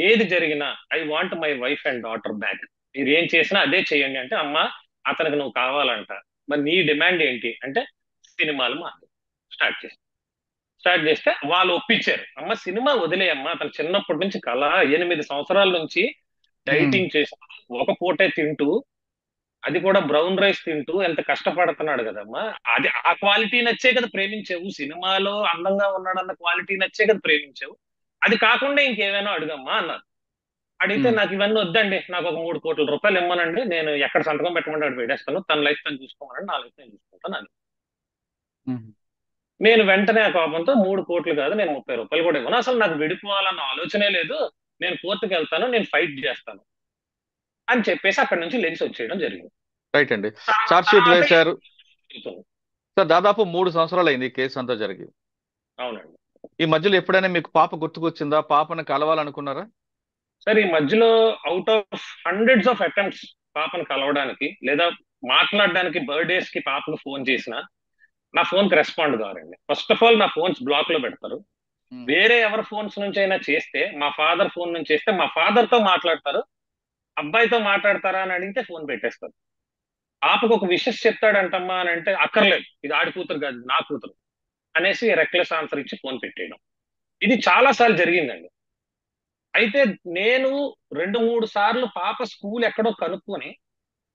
ఏది జరిగినా I want my wife and daughter back, మీరు ఏం చేసినా అదే చేయండి అంటే అమ్మా అతనికి నువ్వు కావాలంట, మరి నీ డిమాండ్ ఏంటి అంటే సినిమాలు మాకు స్టార్ట్ చేసి స్టార్ట్ చేస్తే వాళ్ళు ఒప్పించారు. అమ్మ సినిమా వదిలేయమ్మా, అతను చిన్నప్పటి నుంచి కళ 8 సంవత్సరాల నుంచి ఉమ్. డైటింగ్ చేస్తూ ఒక పూటే తింటూ అది కూడా బ్రౌన్ రైస్ తింటూ ఎంత కష్టపడుతున్నాడు కదమ్మా. అది ఆ క్వాలిటీ నచ్చే కదా ప్రేమించావు, సినిమాలో అందంగా ఉన్నాడన్న క్వాలిటీ నచ్చే కదా ప్రేమించావు, అది కాకుండా ఇంకేమైనా అడుగమ్మా అన్నారు. అడిగితే ఉమ్, నాకు ఇవన్నీ వద్దండి, నాకు ఒక 3 కోట్ల రూపాయలు ఇమ్మనండి, నేను ఎక్కడ సంతకం పెట్టమంటే అక్కడ పెట్టేస్తాను, తన లైఫ్ తను చూసుకోమనండి, నా లైఫ్ నేను చూసుకుంటాను అని. ఉమ్. నేను వెంటనే ఆ కోపంతో 3 కోట్లు కాదు నేను 30 రూపాయలు కూడా ఇవ్వను, అసలు నాకు విడిపోవాలన్న ఆలోచనే లేదు, నేను కోర్టుకు వెళ్తాను, నేను ఫైట్ చేస్తాను అని చెప్పేసి అక్కడి నుంచి లెగిసి వచ్చేయడం జరిగింది. రైట్ అండి. చార్జ్ షీట్ తర్వాత వేశారు జరుగుతుంది. సార్. దాదాపు 3 సంవత్సరాలు అయింది ఈ కేసు అంతా జరిగి. అవునండి ఈ మధ్యలో ఎప్పుడైనా మీకు పాప గుర్తుకొచ్చిందా? పాపను కలవాలనుకున్నారా? సార్. ఈ మధ్యలో out of hundreds of attempts పాపను కలవడానికి లేదా మాట్లాడడానికి బర్త్డేస్ కి పాపకు ఫోన్ చేసిన నా ఫోన్ కి రెస్పాండ్ కావాలండి. ఫస్ట్ ఆఫ్ ఆల్ నా ఫోన్స్ బ్లాక్ లో పెడతారు. ఉమ్, వేరే ఎవరి ఫోన్స్ నుంచి అయినా చేస్తే, మా ఫాదర్ ఫోన్ నుంచి చేస్తే మా ఫాదర్ తో మాట్లాడతారు, అబ్బాయితో మాట్లాడతారా అని అడిగితే ఫోన్ పెట్టేస్తారు. పాపకు ఒక విషెస్ చెప్తాడంటమ్మా అని అంటే అక్కర్లేదు, ఇది ఆడి కూతురు కాదు నా కూతురు అనేసి రెక్లెస్ ఆన్సర్ ఇచ్చి ఫోన్ పెట్టేయడం. ఇది చాలా సార్లు జరిగిందండి. అయితే నేను 2-3 సార్లు పాప స్కూల్ ఎక్కడో కనుక్కొని,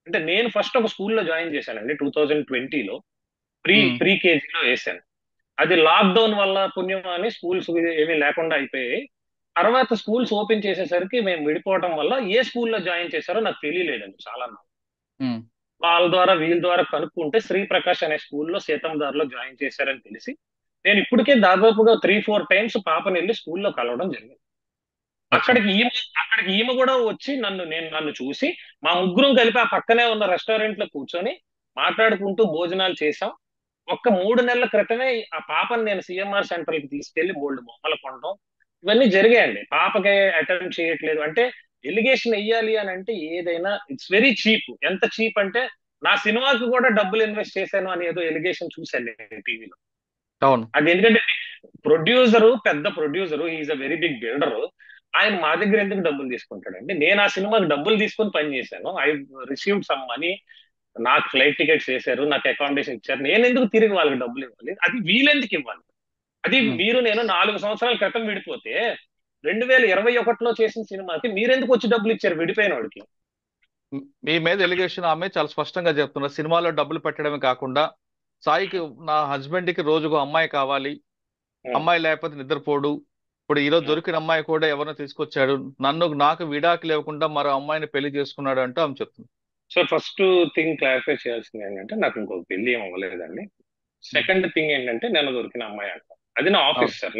అంటే నేను ఫస్ట్ ఒక స్కూల్లో జాయిన్ చేశానండి 2020లో, ప్రీ ఉమ్. ప్రీ కేజీలో వేశాను. అది లాక్డౌన్ వల్ల పుణ్యం అని స్కూల్స్ ఏమీ లేకుండా అయిపోయాయి. తర్వాత స్కూల్స్ ఓపెన్ చేసేసరికి మేము విడిపోవడం వల్ల ఏ స్కూల్లో జాయిన్ చేశారో నాకు తెలియలేదండి చాలా. ఉమ్. వాళ్ళ ద్వారా వీళ్ళ ద్వారా కనుక్కుంటే శ్రీప్రకాష్ అనే స్కూల్లో సీతందార్లో జాయిన్ చేశారని తెలిసి నేను ఇప్పటికే దాదాపుగా 3-4 టైమ్స్ పాపని వెళ్ళి స్కూల్లో కలవడం జరిగింది. అచ్చా. అక్కడికి ఈమె కూడా వచ్చి నన్ను చూసి మా ముగ్గురం కలిపి ఆ పక్కనే ఉన్న రెస్టారెంట్ లో కూర్చొని మాట్లాడుకుంటూ భోజనాలు చేసాం. ఒక్క 3 నెలల క్రితమే ఆ పాపని నేను సిఎంఆర్ సెంటర్ కి తీసుకెళ్లి బోల్డ్ బొమ్మలు కొనడం ఇవన్నీ జరిగాయండి. పాపకి అటెండ్ చేయట్లేదు అంటే ఎలిగేషన్ వెయ్యాలి అని అంటే ఏదైనా ఇట్స్ వెరీ చీప్. ఎంత చీప్ అంటే నా సినిమాకి కూడా డబ్బులు ఇన్వెస్ట్ చేశాను అని ఏదో ఎలిగేషన్ చూశాను నేను టీవీలో. అవును. అది ఎందుకంటే పెద్ద producer is a very big builder. ఆయన మా దగ్గర ఎందుకు డబ్బులు తీసుకుంటాడండి? నేను ఆ సినిమాకి డబ్బులు తీసుకొని పని చేశాను. I received some money. నాకు ఫ్లైట్ టికెట్స్ వేశారు, నాకు అకామిడేషన్ ఇచ్చారు. నేను ఎందుకు తిరిగి వాళ్ళకి డబ్బులు ఇవ్వాలి? అది వీళ్ళెందుకు ఇవ్వాలి? అది మీరు నేను 4 సంవత్సరాల క్రితం విడిపోతే 2021లో చేసిన సినిమాకి మీరెందుకు వచ్చి డబ్బులు ఇచ్చారు విడిపోయిన వాడికి? మీ మీద ఎలిగేషన్ ఆమె చాలా స్పష్టంగా చెప్తున్నారు. సినిమాలో డబ్బులు పెట్టడమే కాకుండా సాయికి నా హస్బెండ్ కి రోజుకు అమ్మాయి కావాలి, అమ్మాయి లేకపోతే నిద్రపోడు, ఇప్పుడు ఈరోజు దొరికిన అమ్మాయి కూడా ఎవరినో తీసుకొచ్చాడు, నాకు విడాకులు ఇవ్వకుండా మరో అమ్మాయిని పెళ్లి చేసుకున్నాడు అంటూ ఆమె చెప్తుంది. సో ఫస్ట్ థింగ్ క్లారిఫై చేయాల్సింది ఏంటంటే నాకు ఇంకొక పెళ్లి ఏం అవ్వలేదండి. సెకండ్ థింగ్ ఏంటంటే నేను దొరికిన అమ్మాయి అంట. అది నా ఆఫీస్ సార్,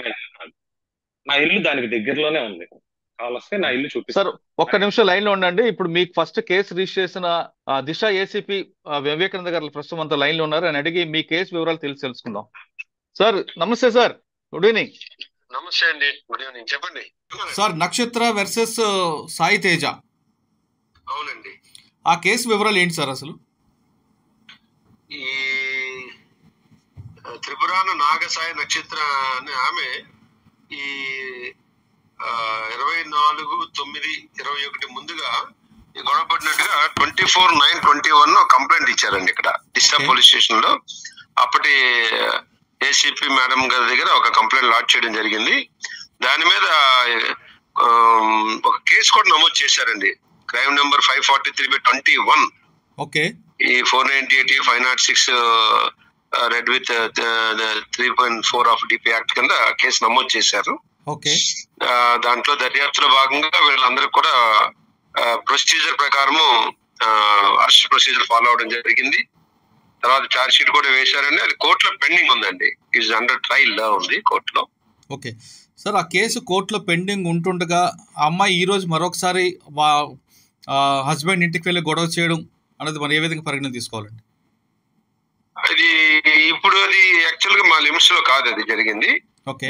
నా ఇల్లు దానికి దగ్గరలోనే ఉంది. కావలిస్తే నా ఇల్లు సార్ చూపిస్తాను. ఒక్క నిమిషం లైన్ లో ఉండండి. ఇప్పుడు మీకు ఫస్ట్ కేసు రిజిస్టర్ చేసిన దిశ ఏసీపీ వివేకానంద గారు ప్రస్తుతం అంతా లైన్ లో ఉన్నారు. అని అడిగి మీ కేసు వివరాలు తెలుసుకుందాం. సార్ నమస్తే సార్, గుడ్ ఈవినింగ్. నమస్తే అండి, గుడ్ ఈవినింగ్. చెప్పండి సార్. నక్షత్ర వర్సెస్ సాయి తేజ, అవునండి. ఆ కేసు వివరాలు ఏంటి సార్ అసలు? ఈ త్రిపురాన నాగసాయి నక్షత్ర అనే ఆమె ఈ 24/9/21 ముందుగా గొడవ పడినట్టుగా 24/9/21 కంప్లైంట్ ఇచ్చారండి ఇక్కడ దిశ పోలీస్ స్టేషన్ లో. అప్పటి ఏసీపీ మేడం గారి దగ్గర ఒక కంప్లైంట్ లాడ్జ్ చేయడం జరిగింది. దాని మీద ఒక కేసు కూడా నమోదు చేశారండి. Crime number 543/21. ఓకే. ఈ 498 506 red with 3.4 of DP act కింద కేసు నమోదు చేశారు. ఓకే. దాంట్లో దర్యాప్తులో భాగంగా వీళ్ళందరూ కూడా ప్రొసీజర్ ప్రకారము అరెస్ట్ ప్రొసీజర్ ఫాలో అవడం జరిగింది. తర్వాత ఛార్జ్ షీట్ కూడా వేశారండి. అది కోర్టులో పెండింగ్ ఉందండి. ఈజ్ అండర్ ట్రయల్ లో ఉంది కోర్టులో. ఓకే సార్, ఆ కేసు కోర్టులో పెండింగ్ ఉంటుండగా ఆ అమ్మాయి ఈ రోజు మరొకసారి హస్బెండ్ ఇంటికి వెళ్ళి గొడవ చేయడం అనేది మనం ఏ విధంగా పరిగణన తీసుకోవాలండి? అది ఇప్పుడు అది యాక్చువల్ గా మా లిమిట్స్ లో కాదు అది జరిగింది.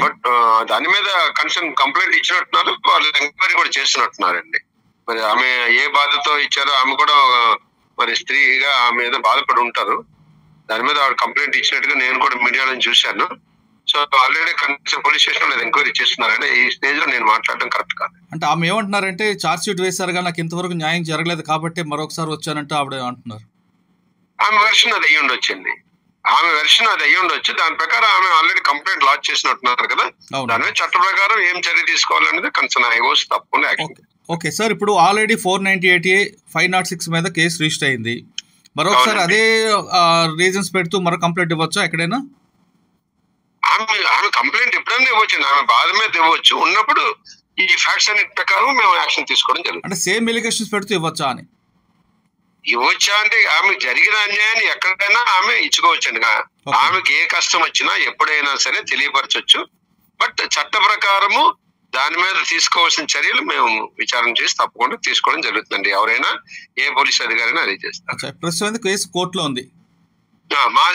బట్ దాని మీద కన్సర్న్ కంప్లైంట్ ఇచ్చినట్టున్నారు. వాళ్ళు ఎంక్వైరీ కూడా చేస్తున్నట్టున్నారండి. మరి ఆమె ఏ బాధతో ఇచ్చారో ఆమె కూడా మరి స్త్రీగా ఆమె ఏదో బాధపడి ఉంటారు. దాని మీద ఆవిడ కంప్లైంట్ ఇచ్చినట్టుగా నేను కూడా మీడియాలో చూశాను. So already concern police station లో ఎంక్వైరీ చేస్తున్నారండి. ఈ స్టేజ్ లో నేను మాట్లాడడం కరెక్ట్ కాదు. అంటే ఆమె ఏమంటున్నారంటే ఛార్జ్ షీట్ వేశారుగా, నాకు ఇంతవరకు న్యాయం జరగలేదు కాబట్టి మరొకసారి వచ్చానంటే ఆవిడ అంటున్నారు. ఆమె వెర్షన్ అది అయ్యి ఉండొచ్చండి. దాని ప్రకారం ఆమె ఆల్రెడీ కంప్లైంట్ లాడ్జ్ చేసినట్టున్నారు కదా. దాని మీద చట్ట ప్రకారం ఏం చర్య తీసుకోవాలనేది కన్సర్న్ హైకోర్టు తప్పకుండా యాక్షన్. ఓకే సార్, ఇప్పుడు ఆల్రెడీ 498A 506 మీద కేసు రిజిస్టర్ అయింది. మరొకసారి అదే రీజన్స్ పెడుతూ మరో కంప్లైంట్ ఇవ్వచ్చా ఎక్కడైనా? ఆమె కంప్లైంట్ ఎప్పుడైనా ఇవ్వచ్చు. ఆమె బాధ మీద ఇవ్వచ్చు. ఉన్నప్పుడు ఈ ఫ్యాక్ట్స్ అన్ని ప్రకారం మేము యాక్షన్ తీసుకోవడం జరుగుతుంది. అంటే సేమ్ ఎలిగేషన్స్ పెడుతూ ఇవ్వచ్చా అని? ఇవ్వచ్చా అంటే ఆమె జరిగిన అన్యాయాన్ని ఎక్కడైనా ఆమె ఇచ్చుకోవచ్చండి. ఆమెకి ఏ కష్టం వచ్చినా ఎప్పుడైనా సరే తెలియపరచవచ్చు. బట్ చట్ట ప్రకారము దాని మీద తీసుకోవాల్సిన చర్యలు మేము విచారణ చేసి తప్పకుండా తీసుకోవడం జరుగుతుందండి. ఎవరైనా ఏ పోలీస్ అధికారైనా అది చేస్తారు. ప్రస్తుతం కేసు కోర్టులో ఉంది.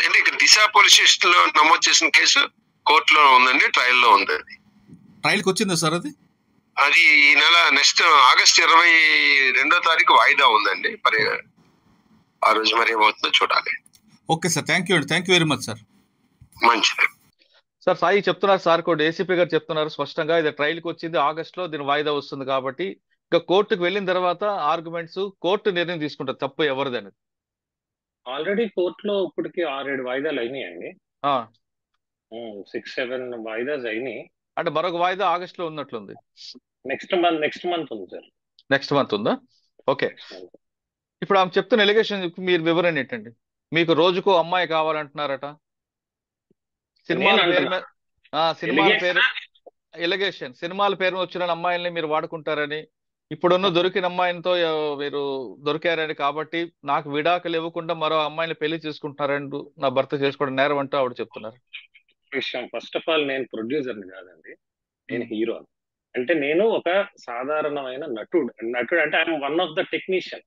అంటే ఇక్కడ దిశ పోలీస్ స్టేషన్ లో నమోదు చేసిన కేసు కోర్టులో ఉందండి. ట్రయల్ లో ఉంది. ట్రయల్కి వచ్చిందా సార్? అది ఈ నెల నెక్స్ట్ ఆగస్ట్ 22వ తారీఖు వాయిదా ఉందండి. మరి ఆ రోజు మరి ఏమవుతుందో చూడాలి. Okay sir, thank you very much sir. మంచిది సార్. సాయి చెప్తున్నారు, సార్ కూడా ఏసీపీ గారు చెప్తున్నారు స్పష్టంగా, ఇది ట్రయల్కి వచ్చింది, ఆగస్ట్ లో దీని వాయిదా వస్తుంది కాబట్టి ఇంకా కోర్టుకు వెళ్ళిన తర్వాత ఆర్గ్యుమెంట్స్ కోర్టు నిర్ణయం తీసుకుంటారు తప్పు ఎవరిది అనేది. ఆల్రెడీ కోర్టులో ఇప్పటికి 6-7 వాయిదాలు అయినాయండి. 6-7 వాయిదాస్ అయినాయి. అంటే మరొక వాయిదా ఆగస్ట్ లో ఉన్నట్లుంది. నెక్స్ట్ మంత్ ఉంది సార్. నెక్స్ట్ మంత్ ఉందా? ఓకే. ఇప్పుడు ఆమె చెప్తున్న ఎలిగేషన్ మీరు వివరణ ఏంటండి? మీకు రోజుకో అమ్మాయి కావాలంటున్నారట. సినిమాల పేరు ఎలిగేషన్, సినిమాల పేరు వచ్చిన అమ్మాయిల్ని మీరు వాడుకుంటారని, ఇప్పుడున్న దొరికిన అమ్మాయితో మీరు దొరికారని కాబట్టి నాకు విడాకులు ఇవ్వకుండా మరో అమ్మాయిని పెళ్లి చేసుకుంటున్నారంటూ, నా భర్త చేసుకోవడం నేరం అంటూ ఆవిడ చెప్తున్నారు. విషయం, ఫస్ట్ ఆఫ్ ఆల్ నేను ప్రొడ్యూసర్ని కాదండి, నేను హీరో. అంటే నేను ఒక సాధారణమైన నటుడు అంటే I'm one of the technician.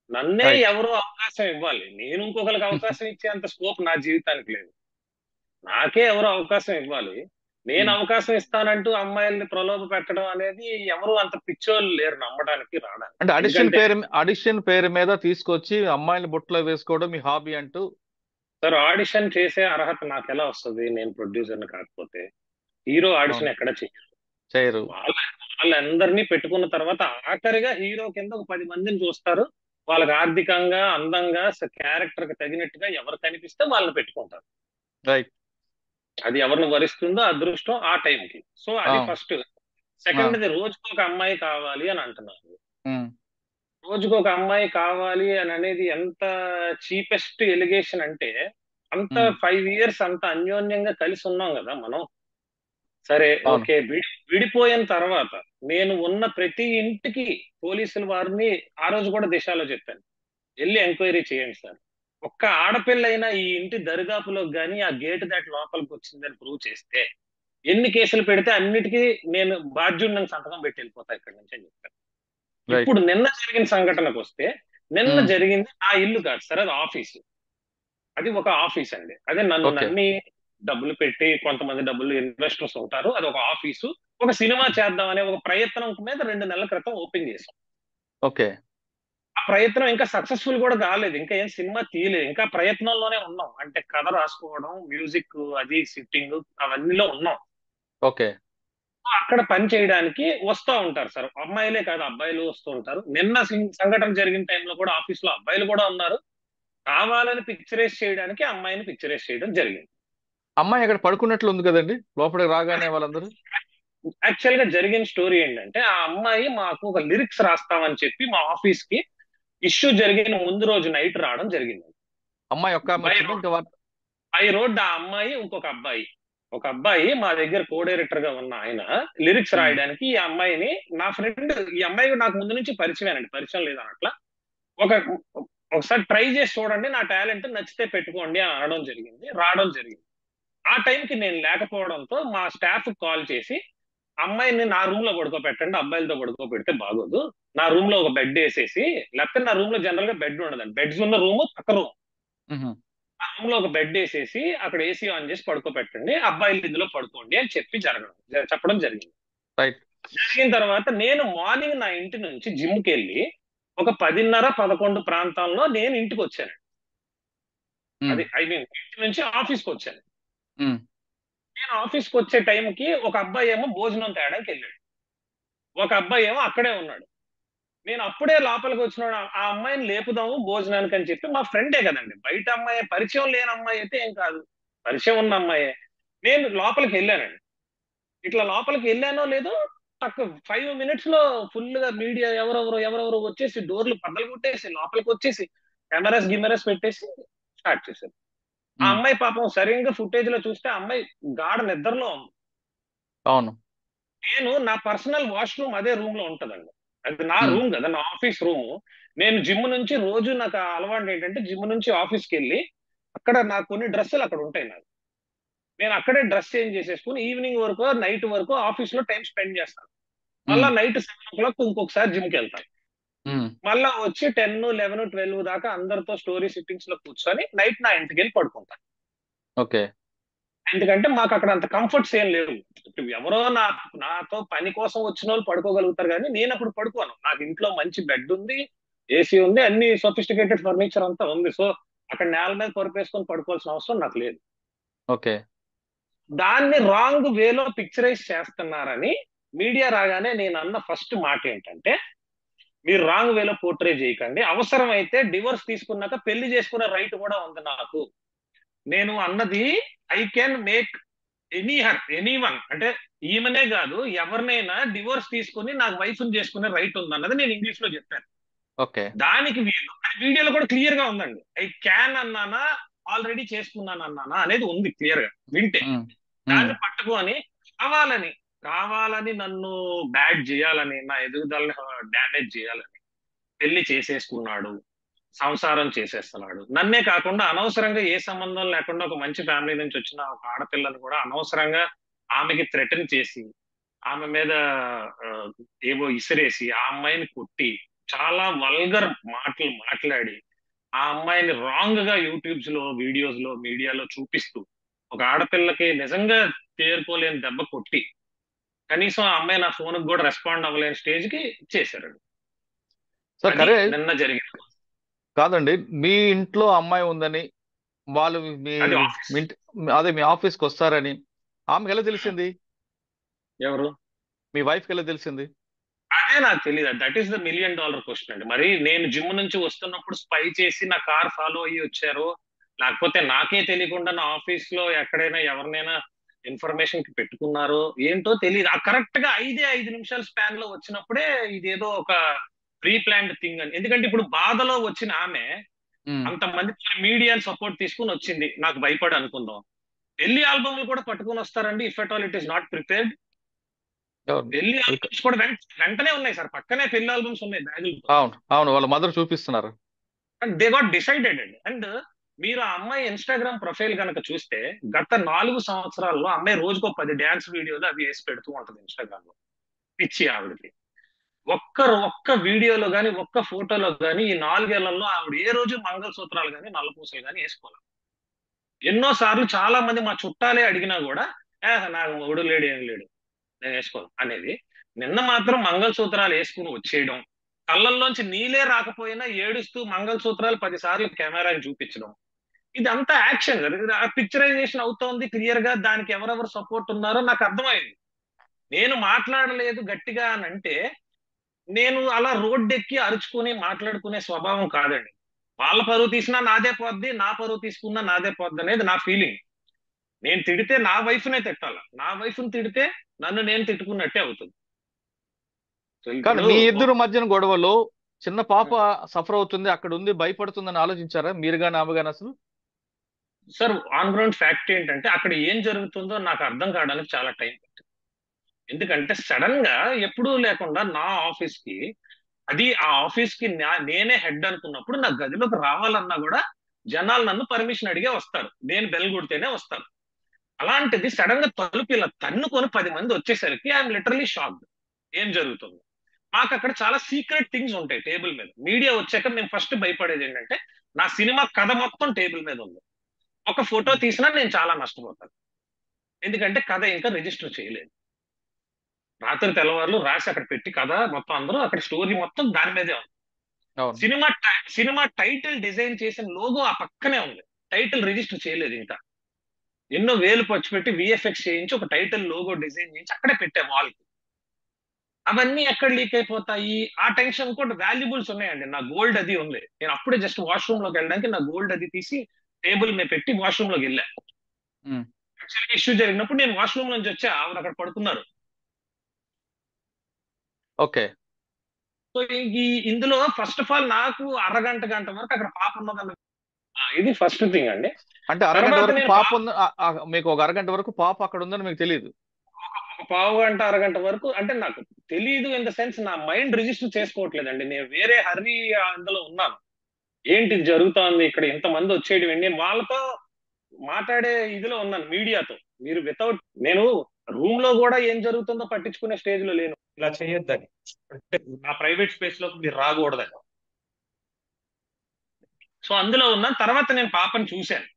నన్నే రైట్ ఎవరో అవకాశం ఇవ్వాలి, నేను ఇంకొకరికి అవకాశం ఇచ్చేంత స్కోప్ నా జీవితానికి లేదు. నాకే ఎవరో అవకాశం ఇవ్వాలి. నేను అవకాశం ఇస్తానంటూ అమ్మాయిల్ని ప్రలోభ పెట్టడం అనేది ఎవరు అంత పిచ్చోళ్ళు లేరు నమ్మడానికి, రావడానికి. అంటే ఎందుకంటే ఆడిషన్ పేరు మీద తీసుకొచ్చి అమ్మాయిని బుట్టలో వేసుకోవడం మీ హాబీ అంటూ. సార్, ఆడిషన్ చేసే అర్హత నాకు ఎలా వస్తుంది? నేను ప్రొడ్యూసర్ని కాకపోతే. హీరో ఆడిషన్ ఎక్కడ చేయరు. వాళ్ళందరినీ పెట్టుకున్న తర్వాత ఆఖరిగా హీరో కింద ఒక 10 మందిని చూస్తారు. వాళ్ళకి ఆర్థికంగా, అందంగా, క్యారెక్టర్ కి తగినట్టుగా ఎవరు కనిపిస్తే వాళ్ళని పెట్టుకుంటారు. రైట్. అది ఎవరిని వరిస్తుందో అదృష్టం ఆ టైంకి. సో అది ఫస్ట్. సెకండ్, రోజుకు ఒక అమ్మాయి కావాలి అని అంటున్నారు. రోజుకు ఒక అమ్మాయి కావాలి అని అనేది ఎంత చీపెస్ట్ ఎలిగేషన్ అంటే, అంత 5 years అంత అన్యోన్యంగా కలిసి ఉన్నాం కదా మనం. సరే, ఓకే, విడిపోయిన తర్వాత నేను ఉన్న ప్రతి ఇంటికి పోలీసుల వారిని ఆ రోజు కూడా దిశలో చెప్పాను, వెళ్ళి ఎంక్వైరీ చేయండి సార్. ఒక్క ఆడపిల్లైనా ఈ ఇంటి దరిదాపులోకి కానీ ఆ గేట్ దాటి లోపలికి వచ్చిందని ప్రూవ్ చేస్తే ఎన్ని కేసులు పెడితే అన్నిటికీ నేను బాధ్యుడిని సంతకం పెట్టి వెళ్ళిపోతా ఇక్కడి నుంచి అని చెప్పాను. ఇప్పుడు నిన్న జరిగిన సంఘటనకు వస్తే, నిన్న జరిగింది నా ఇల్లు కాదు సార్, అది ఆఫీసు. అది ఒక ఆఫీస్ అండి. అదే నన్ను నమ్మి డబ్బులు పెట్టి కొంతమంది డబ్బులు ఇన్వెస్టర్స్ ఉంటారు, అది ఒక ఆఫీసు. ఒక సినిమా చేద్దాం అనే ఒక ప్రయత్నం మీద 2 నెలల క్రితం ఓపెన్ చేశాం. ఓకే. ఆ ప్రయత్నం ఇంకా సక్సెస్ఫుల్ కూడా కాలేదు, ఇంకా ఏం సినిమా తీయలేదు, ఇంకా ప్రయత్నంలోనే ఉన్నాం. అంటే కథ రాసుకోవడం, మ్యూజిక్, అది సిట్టింగ్, అవన్నీలో ఉన్నాం. ఓకే. అక్కడ పని చేయడానికి వస్తూ ఉంటారు సార్, అమ్మాయిలే కాదు అబ్బాయిలు వస్తూ ఉంటారు. నిన్న సంఘటన జరిగిన టైంలో కూడా ఆఫీస్ లో అబ్బాయిలు కూడా ఉన్నారు. కావాలని పిక్చరైజ్ చేయడానికి అమ్మాయిని పిక్చరైజ్ చేయడం జరిగింది. అమ్మాయి అక్కడ పడుకున్నట్లు ఉంది కదండి లోపలికి రాగానే వాళ్ళందరూ. యాక్చువల్ గా జరిగిన స్టోరీ ఏంటంటే, ఆ అమ్మాయి మాకు ఒక లిరిక్స్ రాస్తామని చెప్పి మా ఆఫీస్ కి ఇష్యూ జరిగిన ముందు రోజు నైట్ రావడం జరిగింది. అమ్మాయి ఒక్క బై రోడ్ ఆ అమ్మాయి, ఇంకొక అబ్బాయి, ఒక అబ్బాయి మా దగ్గర కో డైరెక్టర్ గా ఉన్న ఆయన లిరిక్స్ రాయడానికి ఈ అమ్మాయిని, నా ఫ్రెండ్, ఈ అమ్మాయి నాకు ముందు నుంచి పరిచయమేనండి, పరిచయం లేదన్నట్లా. ఒకసారి ట్రై చేసి చూడండి, నా టాలెంట్ నచ్చితే పెట్టుకోండి అని అనడం జరిగింది, రావడం జరిగింది. ఆ టైంకి నేను లేకపోవడంతో మా స్టాఫ్ కాల్ చేసి, అమ్మాయిని నా రూమ్ లో పడుకోబెట్టండి, అబ్బాయిలతో పడుకోబెడితే బాగోదు, నా రూమ్ లో ఒక బెడ్ వేసేసి, లేకపోతే నా రూమ్ లో జనరల్ గా బెడ్ ఉండదండి, బెడ్స్ ఉన్న రూమ్ పక్క రూమ్, ఆ రూమ్ లో ఒక బెడ్ వేసేసి అక్కడ ఏసీ ఆన్ చేసి పడుకోబెట్టండి, అబ్బాయిలు ఇందులో పడుకోండి అని చెప్పడం జరిగింది. జరిగిన తర్వాత నేను మార్నింగ్ నా ఇంటి నుంచి జిమ్కి వెళ్ళి ఒక 10:30-11 ప్రాంతంలో నేను ఇంటికి వచ్చాను. అది ఇంటి నుంచి ఆఫీస్కి వచ్చాను. నేను ఆఫీస్కి వచ్చే టైంకి ఒక అబ్బాయి ఏమో భోజనం తేడానికి వెళ్ళాడు, ఒక అబ్బాయి ఏమో అక్కడే ఉన్నాడు. నేను అప్పుడే లోపలికి వచ్చినాడు, ఆ అమ్మాయిని లేపుదాము భోజనానికి అని చెప్పి, మా ఫ్రెండే కదండి, బయట అమ్మాయి, పరిచయం లేని అమ్మాయి అయితే ఏం కాదు, పరిచయం ఉన్న అమ్మాయే. నేను లోపలికి వెళ్ళానండి. ఇట్లా లోపలికి వెళ్ళానో లేదో, 5 minutes లో ఫుల్ గా మీడియా ఎవరెవరో వచ్చేసి డోర్లు పద్దలు కొట్టేసి లోపలికి వచ్చేసి కెమెరాస్ పెట్టేసి స్టార్ట్ చేశారు. ఆ అమ్మాయి పాపం సరిగ్గా ఫుటేజ్ లో చూస్తే అమ్మాయి గాఢ నిద్రలో ఉంది. అవును. నేను నా పర్సనల్ వాష్రూమ్ అదే రూమ్ లో ఉంటదండి, అది నా రూమ్ కదా, నా ఆఫీస్ రూమ్. నేను జిమ్ నుంచి రోజు నాకు అలవాటు ఏంటంటే, జిమ్ నుంచి ఆఫీస్కి వెళ్ళి అక్కడ నాకు కొన్ని డ్రెస్సులు అక్కడ ఉంటాయి నాకు, నేను అక్కడే డ్రెస్ చేంజ్ చేసేసుకుని ఈవినింగ్ వరకు, నైట్ వరకు ఆఫీస్ లో టైం స్పెండ్ చేస్తాను. మళ్ళా నైట్ 7 o'clock ఇంకొకసారి జిమ్కి వెళ్తాను. మళ్ళా వచ్చి 10, 11, 12 దాకా అందరితో స్టోరీ సిట్టింగ్స్ లో కూర్చొని నైట్ నా ఇంటికి వెళ్ళి పడుకుంటాను. ఓకే. ఎందుకంటే మాకు అక్కడ అంత కంఫర్ట్స్ ఏం లేవు. ఎవరో నాతో పని కోసం వచ్చిన వాళ్ళు పడుకోగలుగుతారు, కానీ నేను అప్పుడు పడుకోను. నాకు ఇంట్లో మంచి బెడ్ ఉంది, ఏసీ ఉంది, అన్ని సోఫిస్టికేటెడ్ ఫర్నిచర్ అంతా ఉంది. సో అక్కడ నేల మీద పరుపేసుకొని పడుకోవాల్సిన అవసరం నాకు లేదు. ఓకే. దాన్ని రాంగ్ వేలో పిక్చరైజ్ చేస్తున్నారని మీడియా రాగానే నేను అన్న ఫస్ట్ మాట ఏంటంటే, మీరు రాంగ్ వేలో పోర్ట్రే చేయకండి, అవసరమైతే డివోర్స్ తీసుకున్నాక పెళ్లి చేసుకునే రైట్ కూడా ఉంది నాకు. నేను అన్నది ఐ కెన్ మేక్ ఎనీవన్, అంటే ఈమెనే కాదు ఎవరినైనా డివోర్స్ తీసుకుని నాకు వైఫ్ చేసుకునే రైట్ ఉంది అన్నది నేను ఇంగ్లీష్ లో చెప్పాను. ఓకే. దానికి వీడియోలో కూడా క్లియర్ గా ఉందండి, ఐ క్యాన్ అన్నానా, ఆల్రెడీ చేసుకున్నాను అన్నానా అనేది ఉంది క్లియర్ గా వింటే. దాన్ని పట్టుకొని కావాలని నన్ను బ్యాడ్ చేయాలని, నా ఎదుగుదలని డ్యామేజ్ చేయాలని పెళ్లి చేసేసుకున్నాడు, సంసారం చేసేస్తున్నాడు. నన్నే కాకుండా అనవసరంగా ఏ సంబంధం లేకుండా ఒక మంచి ఫ్యామిలీ నుంచి వచ్చిన ఒక ఆడపిల్లని కూడా అనవసరంగా ఆమెకి థ్రెటన్ చేసి ఆమె మీద ఆ, ఏవో ఇసిరేసి ఆ అమ్మాయిని కొట్టి చాలా వల్గర్ మాటలు మాట్లాడి ఆ అమ్మాయిని రాంగ్ గా యూట్యూబ్స్ లో వీడియోస్ లో మీడియాలో చూపిస్తూ ఒక ఆడపిల్లకి నిజంగా తేరుకోలేని దెబ్బ కొట్టి కనీసం ఆ అమ్మాయి నా ఫోన్ కూడా రెస్పాండ్ అవ్వలేని స్టేజ్ కి చేశారు. సార్ అది కరే నిన్న జరిగింది. కాదండి, మీ ఇంట్లో అమ్మాయి ఉందని వాళ్ళు మీ అది మీ ఇంటి అదే మీ ఆఫీస్కి వస్తారని ఆమెకి ఎలా తెలిసింది? ఎవరు? మీ వైఫ్కి ఎలా తెలిసింది? అదే నాకు తెలియదు. దట్ ఈస్ ద $1,000,000 క్వశ్చన్ అండి. మరి నేను జిమ్ నుంచి వస్తున్నప్పుడు స్పై చేసి నా కార్ ఫాలో అయ్యి వచ్చారో, లేకపోతే నాకే తెలియకుండా నా ఆఫీస్ లో ఎక్కడైనా ఎవరినైనా ఇన్ఫర్మేషన్ కి పెట్టుకున్నారో ఏంటో తెలియదు. ఆ కరెక్ట్ గా 5 నిమిషాల స్పాన్ లో వచ్చినప్పుడే ఇదేదో ఒక ప్రీ ప్లాన్డ్ థింగ్ అని. ఎందుకంటే ఇప్పుడు బాధలో వచ్చిన ఆమె ఉమ్. అంతమంది మీడియా సపోర్ట్ తీసుకుని వచ్చింది, నాకు భయపడి అనుకుందాం. పెళ్లి ఆల్బమ్లు కూడా పట్టుకుని వస్తారండి if at all it is not prepared. అవును పెళ్లి ఆల్బమ్స్ కూడా వెంటనే ఉన్నాయి సార్, పక్కనే పెళ్లి ఆల్బమ్స్ ఉన్నాయి బ్యాగులతో. అవును అవును, వాళ్ళ మదర్ చూపిస్తున్నారు. అండ్ దే గాట్ డిసైడెడ్ అండి. అండ్ మీరు ఆ అమ్మాయి ఇన్స్టాగ్రామ్ ప్రొఫైల్ కనుక చూస్తే గత 4 సంవత్సరాల్లో అమ్మాయి రోజుకో 10 డ్యాన్స్ వీడియోలు అవి వేసి పెడుతూ ఉంటది ఇన్స్టాగ్రామ్ లో. పిచ్చి ఆవిడకి. ఒక్క వీడియోలో గానీ ఒక్క ఫోటోలో గానీ ఈ 4 ఏళ్లలో ఆవిడ ఏ రోజు మంగళసూత్రాలు గానీ నల్లపూసలు గానీ వేసుకోవాలి. ఎన్నో సార్లు చాలా మంది మా చుట్టాలే అడిగినా కూడా నాకు మొగుడు లేడు ఏం లేడు నేను వేసుకోను అనేది. నిన్న మాత్రం మంగళసూత్రాలు వేసుకుని వచ్చేయడం, కళ్ళల్లోంచి నీలే రాకపోయినా ఏడుస్తూ మంగళసూత్రాలు 10 సార్లు కెమెరాని చూపించడం, ఇదంతా యాక్షన్ కదా. పిక్చరైజేషన్ అవుతోంది క్లియర్ గా. దానికి ఎవరెవరు సపోర్ట్ ఉన్నారో నాకు అర్థమైంది. నేను మాట్లాడలేదు గట్టిగా అని అంటే నేను అలా రోడ్డెక్కి అరుచుకుని మాట్లాడుకునే స్వభావం కాదండి. వాళ్ళ పరువు తీసినా నాదే పోద్ది, నా పరువు తీసుకున్నా నాదే పోద్ది అనేది నా ఫీలింగ్. నేను తిడితే నా వైఫ్నే తిట్టాల, నా వైఫ్ని తిడితే నన్ను నేను తిట్టుకున్నట్టే అవుతుంది. సో కానీ ఇప్పుడు మీ ఇద్దరు మధ్యన గొడవలో చిన్న పాప సఫర్ అవుతుంది, అక్కడ ఉంది, భయపడుతుందని ఆలోచించారా మీరు గాని ఆమె గాని? అసలు సార్ ఆన్ గ్రౌండ్ ఫ్యాక్ట్ ఏంటంటే అక్కడ ఏం జరుగుతుందో నాకు అర్థం కావడానికి చాలా టైం పట్టింది. ఎందుకంటే సడన్ గా ఎప్పుడూ లేకుండా నా ఆఫీస్ కి, అది ఆ ఆఫీస్ కి నేనే హెడ్ అనుకున్నప్పుడు నా గదిలోకి రావాలన్నా కూడా జనాలు నన్ను పర్మిషన్ అడిగే వస్తారు, నేను బెల్ కొడితేనే వస్తారు. అలాంటిది సడన్ గా తలుపు ఇలా తన్నుకొని 10 మంది వచ్చేసరికి ఐఎమ్ లిటరలీ షాక్డ్. ఏం జరుగుతుంది? మాకు అక్కడ చాలా సీక్రెట్ థింగ్స్ ఉంటాయి టేబుల్ మీద. మీడియా వచ్చాక మేము ఫస్ట్ భయపడేది ఏంటంటే నా సినిమా కథ మొత్తం టేబుల్ మీద ఉంది. ఒక ఫోటో తీసినా నేను చాలా నష్టపోతాను, ఎందుకంటే కథ ఇంకా రిజిస్టర్ చేయలేదు. రాత్రి తెల్లవారులు రాసి అక్కడ పెట్టి కథ మొత్తం అందరూ అక్కడ స్టోరీ మొత్తం దాని మీదే ఉంది. అవును. సినిమా టైటిల్ డిజైన్ చేసిన లోగో ఆ పక్కనే ఉంది, టైటిల్ రిజిస్టర్ చేయలేదు ఇంకా. ఎన్నో వేలు ఖర్చు పెట్టి విఎఫ్ఎక్స్ చేయించి ఒక టైటిల్ లోగో డిజైన్ చేయించి అక్కడే పెట్టే వాల్ కి. అవన్నీ ఎక్కడ లీక్ అయిపోతాయి ఆ టెన్షన్ కూడా. వాల్యుబుల్స్ ఉన్నాయండి, నా గోల్డ్ అది ఉంది. నేను అప్పుడే జస్ట్ వాష్రూమ్ లోకి వెళ్ళడానికి నా గోల్డ్ అది తీసి టేబుల్ మీద పెట్టి వాష్రూమ్ లోకి వెళ్ళా. ఉమ్. యాక్చువల్గా ఇష్యూ జరిగినప్పుడు నేను వాష్రూమ్ నుంచి వచ్చా, ఆవిడ అక్కడ పడుతున్నారు. ఓకే. సో ఇందులో ఫస్ట్ ఆఫ్ ఆల్ నాకు గంట వరకు అక్కడ పాప ఉన్నదన్న, ఇది ఫస్ట్ థింగ్ అండి. అంటే అరగంట తర్వాత వరకు నేను పాప ఉంది, మీకు ఒక అరగంట వరకు పాప అక్కడ ఉందని మీకు తెలియదు? ఒక పావు గంట అరగంట వరకు అంటే నాకు తెలియదు ఇన్ ద సెన్స్ నా మైండ్ రిజిస్టర్ చేసుకోవట్లేదండి. నేను వేరే హర్రీ అందులో ఉన్నాను. ఏంటి జరుగుతోంది ఇక్కడ, ఇంతమంది వచ్చేయడం ఏంటి, నేను వాళ్ళతో మాట్లాడే ఇదిలో ఉన్నాను మీడియాతో. మీరు వితౌట్, నేను రూమ్ లో కూడా ఏం జరుగుతుందో పట్టించుకునే స్టేజ్ లో లేను. ఇలా చేయొద్దని, అంటే నా ప్రైవేట్ స్పేస్ లోకి మీరు రాకూడదని. సో అందులో ఉన్నాను. తర్వాత నేను పాపని చూశాను.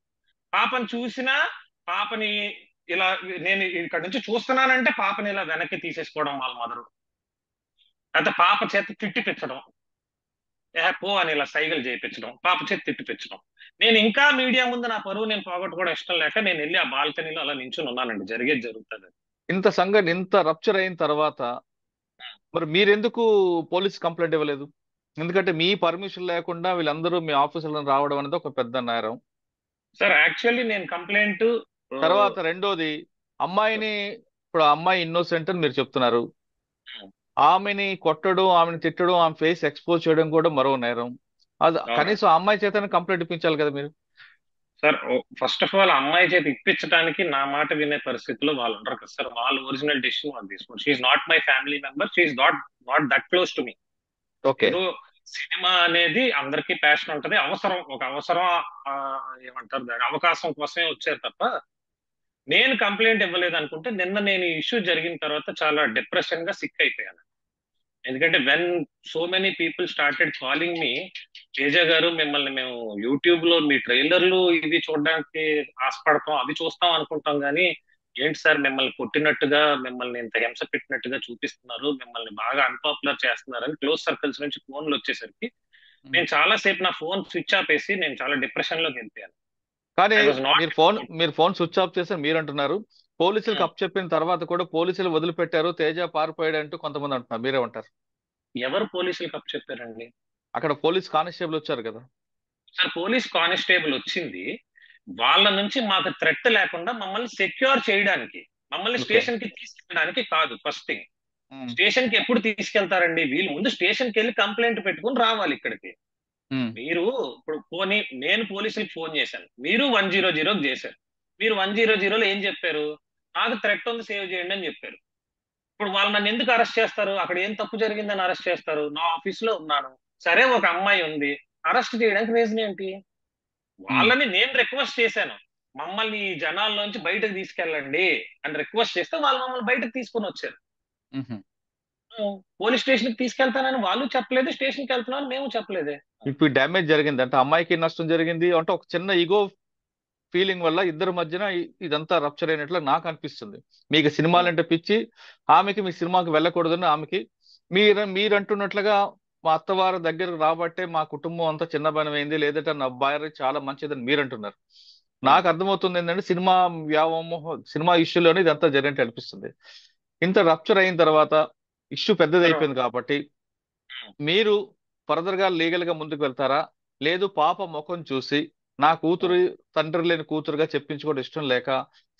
పాపని చూసినా పాపని ఇలా నేను ఇక్కడ నుంచి చూస్తున్నానంటే పాపని ఇలా వెనక్కి తీసేసుకోవడం వాళ్ళ మదరు, అయితే పాప చేత తిట్టిపించడం, పో అని ఇలా సైగలు చేయించడం, పాప చేతి తిట్టిపించడం. నేను ఇంకా మీడియా ముందు నా పరువు నేను పోగొట్టుకోవడం ఇష్టం లేక నేను వెళ్ళి ఆ బాల్కనీలో అలా నించుని ఉన్నానండి. జరిగేది జరుగుతుంది. ఇంత సంఘటన ఇంత రప్చర్ అయిన తర్వాత మరి మీరెందుకు పోలీస్ కంప్లైంట్ ఇవ్వలేదు? ఎందుకంటే మీ పర్మిషన్ లేకుండా వీళ్ళందరూ మీ ఆఫీసులో రావడం అనేది ఒక పెద్ద నేరం. సార్ యాక్చువల్లీ నేను కంప్లైంట్ తర్వాత రెండోది, అమ్మాయిని, ఇప్పుడు ఆ అమ్మాయి ఇన్నోసెంట్ అని మీరు చెప్తున్నారు, ఆమెని కొట్టడం, ఆమెను తిట్టడం, ఆమె ఫేస్ ఎక్స్పోజ్ చేయడం కూడా మరో నేరం. అది కనీసం ఆ అమ్మాయి చేతనే కంప్లైంట్ ఇప్పించాలి కదా మీరు? సార్ ఫస్ట్ ఆఫ్ ఆల్ అమ్మాయి చేతి ఇప్పించడానికి నా మాట వినే పరిస్థితిలో వాళ్ళు ఉండరు కదా సార్. వాళ్ళు ఒరిజినల్ డెసిషన్ వాళ్ళు తీసుకోండి. She's not my family member, she's not that close to me. Okay. ఏదో సినిమా అనేది అందరికీ ప్యాషన్ ఉంటది, అవసరం, ఒక అవసరం, ఆ, ఏమంటారు దాని, అవకాశం కోసమే వచ్చారు తప్ప. నేను కంప్లైంట్ ఇవ్వలేదు అనుకుంటే, నిన్న నేను ఇష్యూ జరిగిన తర్వాత చాలా డిప్రెషన్ గా సిక్ అయిపోయాను. ఎందుకంటే when so many people started calling మీ, తేజ గారు మిమ్మల్ని మేము యూట్యూబ్ లో మీ ట్రైలర్లు ఇవి చూడడానికి ఆశపడతాం, అవి చూస్తాం అనుకుంటాం, కానీ ఏంటి సార్ మిమ్మల్ని కొట్టినట్టుగా, మిమ్మల్ని ఇంత హింస పెట్టినట్టుగా చూపిస్తున్నారు, మిమ్మల్ని బాగా అన్పాపులర్ చేస్తున్నారు అని క్లోజ్ సర్కిల్స్ నుంచి ఫోన్లు వచ్చేసరికి నేను చాలా సేపు నా ఫోన్ స్విచ్ ఆఫ్ వేసి నేను చాలా డిప్రెషన్ లోకి వెళ్ళిపోయాను. కానీ ఐ వాజ్ నాట్. మీరు ఫోన్ స్విచ్ ఆఫ్ చేసి మీరు అంటున్నారు, పోలీసులకు అప్ చెప్పిన తర్వాత కూడా పోలీసులు వదిలిపెట్టారు, తేజ పారిపోయాడు అంటూ కొంతమంది అంటున్నారు, మీరే ఉంటారు. ఎవరు పోలీసులకు అప్ చెప్పారండి? అక్కడ పోలీస్ కానిస్టేబుల్ వచ్చారు కదా సార్, పోలీస్ కానిస్టేబుల్ వచ్చింది వాళ్ళ నుంచి మాకు థ్రెట్ లేకుండా మమ్మల్ని సెక్యూర్ చేయడానికి, మమ్మల్ని ఓకే. స్టేషన్ కి తీసుకెళ్ళడానికి కాదు. ఫస్ట్ థింగ్, స్టేషన్ కి ఎప్పుడు తీసుకెళ్తారండి? వీళ్ళు ముందు స్టేషన్ కి వెళ్ళి కంప్లైంట్ పెట్టుకుని రావాలి ఇక్కడికి. మీరు ఇప్పుడు పోనీ నేను పోలీసులకు ఫోన్ చేశాను, మీరు 100 చేశారు. మీరు 100లో ఏం చెప్పారు? నాకు థ్రెట్ ఉంది, సేవ్ చేయండి అని చెప్పారు. ఇప్పుడు వాళ్ళు నన్ను ఎందుకు అరెస్ట్ చేస్తారు? అక్కడ ఏం తప్పు జరిగిందని అరెస్ట్ చేస్తారు? నా ఆఫీస్ లో ఉన్నాను, సరే ఒక అమ్మాయి ఉంది, అరెస్ట్ చేయడానికి రీజన్ ఏంటి? వాళ్ళని నేను రిక్వెస్ట్ చేశాను, మమ్మల్ని ఈ జనాల్లోంచి బయటకు తీసుకెళ్ళండి అని రిక్వెస్ట్ చేస్తే వాళ్ళు మమ్మల్ని బయటకు తీసుకొని వచ్చారు. పోలీస్ స్టేషన్ కి తీసుకెళ్తానని వాళ్ళు చెప్పలేదు, స్టేషన్ కి వెళ్తున్నాను మేము చెప్పలేదే. ఇప్పుడు డ్యామేజ్ జరిగింది అంటే అమ్మాయికి నష్టం జరిగింది అంటే ఒక చిన్న ఈగో ఫీలింగ్ వల్ల ఇద్దరి మధ్యన ఇదంతా రప్చర్ అయినట్లు నాకు అనిపిస్తుంది. మీకు సినిమాలంటే పిచ్చి, ఆమెకి మీ సినిమాకి వెళ్ళకూడదని ఆమెకి. మీరు అంటున్నట్లుగా మా అత్తవారి దగ్గరకు రాబట్టే మా కుటుంబం అంతా చిన్నబనమైంది, లేదంటే నా భార్య చాలా మంచిదని మీరు అంటున్నారు. నాకు అర్థమవుతుంది ఏంటంటే సినిమా వ్యామోహం, సినిమా ఇష్యూలోనే ఇదంతా జరిగినట్టు అనిపిస్తుంది. ఇంత రప్చర్ అయిన తర్వాత ఇష్యూ పెద్దది అయిపోయింది కాబట్టి మీరు ఫర్దర్ గా లీగల్ గా ముందుకు వెళ్తారా, లేదు పాప ముఖం చూసి నా కూతురు తండ్రి లేని కూతురుగా చెప్పించుకోవడం ఇష్టం లేక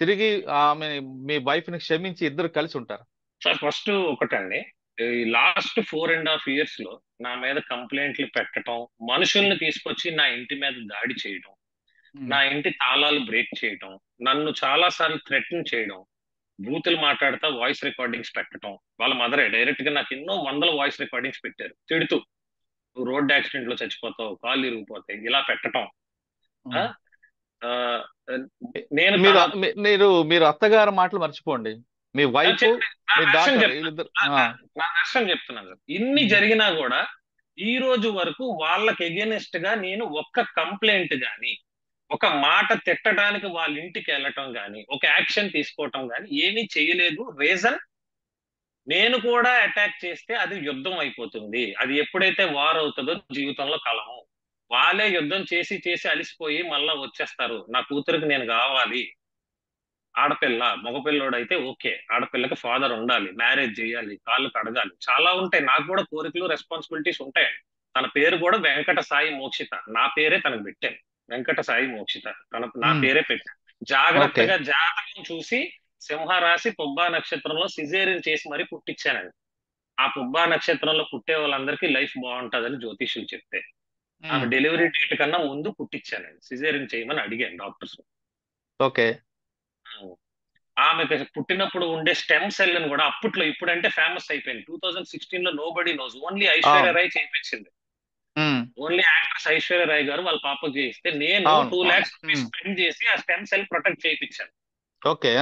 తిరిగి ఆమె మీ వైఫ్ ని క్షమించి ఇద్దరు కలిసి ఉంటారు? సార్, ఫస్ట్ ఒకటండి, ఈ లాస్ట్ 4.5 years లో నా మీద కంప్లైంట్లు పెట్టడం, మనుషుల్ని తీసుకొచ్చి నా ఇంటి మీద దాడి చేయడం, నా ఇంటి తాళాలు బ్రేక్ చేయడం, నన్ను చాలా సార్లు థ్రెటన్ చేయడం, బూతులు మాట్లాడుతా వాయిస్ రికార్డింగ్స్ పెట్టడం. వాళ్ళ మదరే డైరెక్ట్ గా నాకు ఎన్నో వందల వాయిస్ రికార్డింగ్స్ పెట్టారు తిడుతూ, నువ్వు రోడ్ యాక్సిడెంట్ లో చచ్చిపోతావు, కాళ్ళు ఇరిగిపోతాయి, ఇలా పెట్టడం. ఆ, ఆ, నేను మీరు అత్తగారి మాటలు మర్చిపోండి, మీ వైఫ్ మీ డాక్టర్ వీళ్ళిద్దరు. నా నష్టం చెప్తున్నాను సార్. ఇన్ని జరిగినా కూడా ఈ రోజు వరకు వాళ్ళకి ఎగెనిస్ట్ గా నేను ఒక్క కంప్లైంట్ గాని, ఒక మాట తిట్టడానికి వాళ్ళ ఇంటికి వెళ్ళటం గాని, ఒక యాక్షన్ తీసుకోవటం గాని ఏమీ చేయలేదు. రీజన్, నేను కూడా అటాక్ చేస్తే అది యుద్ధం అయిపోతుంది. అది ఎప్పుడైతే వార్ అవుతుందో జీవితంలో కలహం. వాళ్ళే యుద్ధం చేసి చేసి అలిసిపోయి మళ్ళా వచ్చేస్తారు, నా కూతురికి నేను కావాలి. ఆడపిల్ల, మగపిల్లోడు అయితే ఓకే, ఆడపిల్లకి ఫాదర్ ఉండాలి, మ్యారేజ్ చేయాలి, కాళ్ళు కడగాలి, చాలా ఉంటాయి. నాకు కూడా కోరికలు, రెస్పాన్సిబిలిటీస్ ఉంటాయి. తన పేరు కూడా వెంకట సాయి మోక్షిత, నా పేరే తనకు పెట్టాను, వెంకట సాయి మోక్షిత, నా పేరే పెట్టాను. జాగ్రత్తగా జాతకం చూసి సింహరాశి పుబ్బా నక్షత్రంలో సిజేరియన్ చేసి మరీ పుట్టించానండి. ఆ పుబ్బా నక్షత్రంలో పుట్టే వాళ్ళందరికీ లైఫ్ బాగుంటుందని జ్యోతిష్యులు చెప్తే ఆమె డెలివరీ డేట్ కన్నా ముందు పుట్టించానండి, సిజేరియన్ చేయమని అడిగాను డాక్టర్స్. ఓకే. ఆమె పుట్టినప్పుడు ఉండే స్టెమ్ సెల్ అని కూడా అప్పట్లో, ఇప్పుడంటే ఫేమస్ అయిపోయింది, 2016 లో nobody knows, only Aishwarya Rai చేయించింది. ఓన్లీ యాక్ట్రెస్ ఐశ్వర్య రాయ్ గారు వాళ్ళ పాపకు చేయిస్తే నేను 2 lakhs స్పెండ్ చేసి ఆ స్టెమ్ సెల్ ప్రొటెక్ట్ చేయించాను. ఓకే.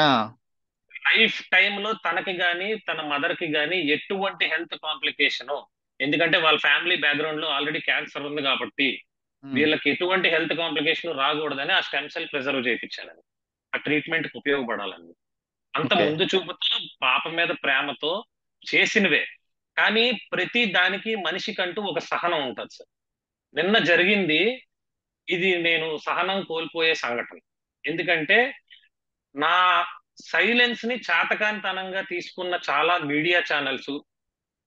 లైఫ్ టైమ్ లో తనకి గాని తన మదర్ కి గాని ఎటువంటి హెల్త్ కాంప్లికేషన్, ఎందుకంటే వాళ్ళ ఫ్యామిలీ బ్యాక్గ్రౌండ్ లో ఆల్రెడీ క్యాన్సర్ ఉంది కాబట్టి వీళ్ళకి ఎటువంటి హెల్త్ కాంప్లికేషన్ రాకూడదని ఆ స్టెమ్ సెల్ ప్రిజర్వ్ చేయించాను. ఆ ట్రీట్మెంట్ కి ఉపయోగపడాలని అంత ముందు చూపుతో, పాప మీద ప్రేమతో చేసినవే. కానీ ప్రతి దానికి మనిషికంటూ ఒక సహనం ఉంటుంది సార్. నిన్న జరిగింది ఇది నేను సహనం కోల్పోయే సంఘటన. ఎందుకంటే నా సైలెన్స్ ని చాతకానితనంగా తీసుకున్న చాలా మీడియా ఛానల్స్,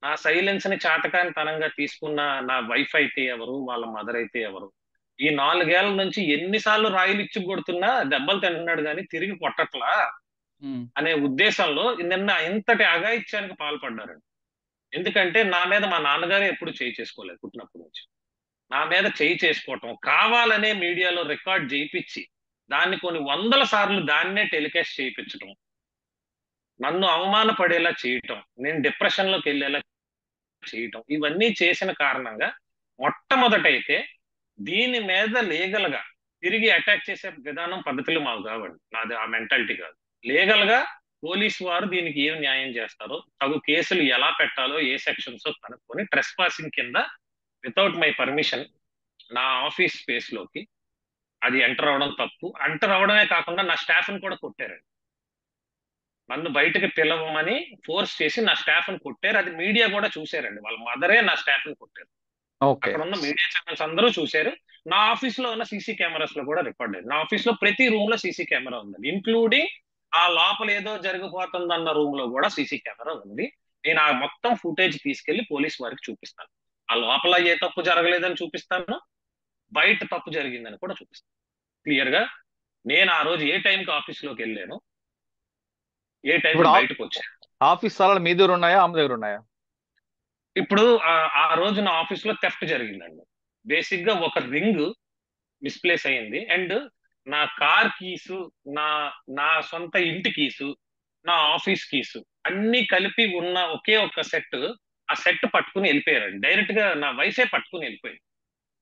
నా సైలెన్స్ ని చాతకానితనంగా తీసుకున్న నా వైఫ్ అయితే ఎవరు, వాళ్ళ మదర్ అయితే ఎవరు, ఈ 4 ఏళ్ల నుంచి ఎన్నిసార్లు రాయిలు ఇచ్చి కొడుతున్నా దెబ్బలు తింటున్నాడు కానీ తిరిగి కొట్టట్లా అనే ఉద్దేశంలో నిన్న ఇంతటి అఘాయిత్యానికి పాల్పడ్డారండి. ఎందుకంటే నా మీద మా నాన్నగారే ఎప్పుడు చేయి చేసుకోలేదు, పుట్టినప్పటి నుంచి నా మీద చేయి చేసుకోవటం, కావాలనే మీడియాలో రికార్డ్ చేయించి దాన్ని కొన్ని 100 సార్లు దాన్నే టెలికాస్ట్ చేయించటం, నన్ను అవమానపడేలా చేయటం, నేను డిప్రెషన్ లోకి వెళ్ళేలా చేయటం, ఇవన్నీ చేసిన కారణంగా మొట్టమొదటైతే దీని మీద లీగల్ గా తిరిగి అటాక్ చేసే విధానం పద్ధతులు మాకు కావండి. నాది ఆ మెంటాలిటీ కాదు. లీగల్ గా పోలీస్ వారు దీనికి ఏం న్యాయం చేస్తారో, తగు కేసులు ఎలా పెట్టాలో, ఏ సెక్షన్స్ కనుక్కొని ట్రెస్ పాసింగ్ కింద వితౌట్ మై పర్మిషన్ నా ఆఫీస్ స్పేస్ లోకి అది ఎంటర్ అవడం తప్పు. ఎంటర్ అవడమే కాకుండా నా స్టాఫ్ ని కూడా కొట్టారండి. నన్ను బయటకు పిలవమని ఫోర్స్ చేసి నా స్టాఫ్ ని కొట్టారు. అది మీడియా కూడా చూశారండి. వాళ్ళ మదరే నా స్టాఫ్ ని కొట్టారు. ఓకే. అక్కడ ఉన్న మీడియా ఛానల్స్ అందరూ చూశారు. నా ఆఫీస్ లో ఉన్న సీసీ కెమెరాస్ లో కూడా రికార్డ్ అయ్యింది. నా ఆఫీస్ లో ప్రతి రూమ్ లో సీసీ కెమెరా ఉందండి, ఇంక్లూడింగ్ ఆ లోపల ఏదో జరిగిపోతుందన్న రూమ్ లో కూడా సీసీ కెమెరా ఉంది. నేను ఆ మొత్తం ఫుటేజ్ తీసుకెళ్లి పోలీస్ వారికి చూపిస్తాను. ఆ లోపల ఏ తప్పు జరగలేదని చూపిస్తాను, బయట తప్పు జరిగిందని కూడా చూపిస్తాను క్లియర్ గా. నేను ఆ రోజు ఏ టైంకి ఆఫీస్ లోకి వెళ్ళాను, ఏ టైంకి ఇప్పుడు బయటకు వచ్చాను. ఆఫీస్ స్థలాలు మీ దగ్గర ఉన్నాయా, ఆమె దగ్గర ఉన్నాయా? ఇప్పుడు ఆ రోజు నా ఆఫీస్ లో థెఫ్ట్ జరిగిందండి. బేసిక్ గా ఒక రింగ్ మిస్ప్లేస్ అయ్యింది, అండ్ నా కార్ కీసు, నా నా సొంత ఇంటి కీసు, నా ఆఫీస్ కీసు అన్ని కలిపి ఉన్న ఒకే ఒక సెట్. ఆ సెట్ పట్టుకుని వెళ్ళిపోయారండి. డైరెక్ట్ గా నా వైఫే పట్టుకుని వెళ్ళిపోయింది.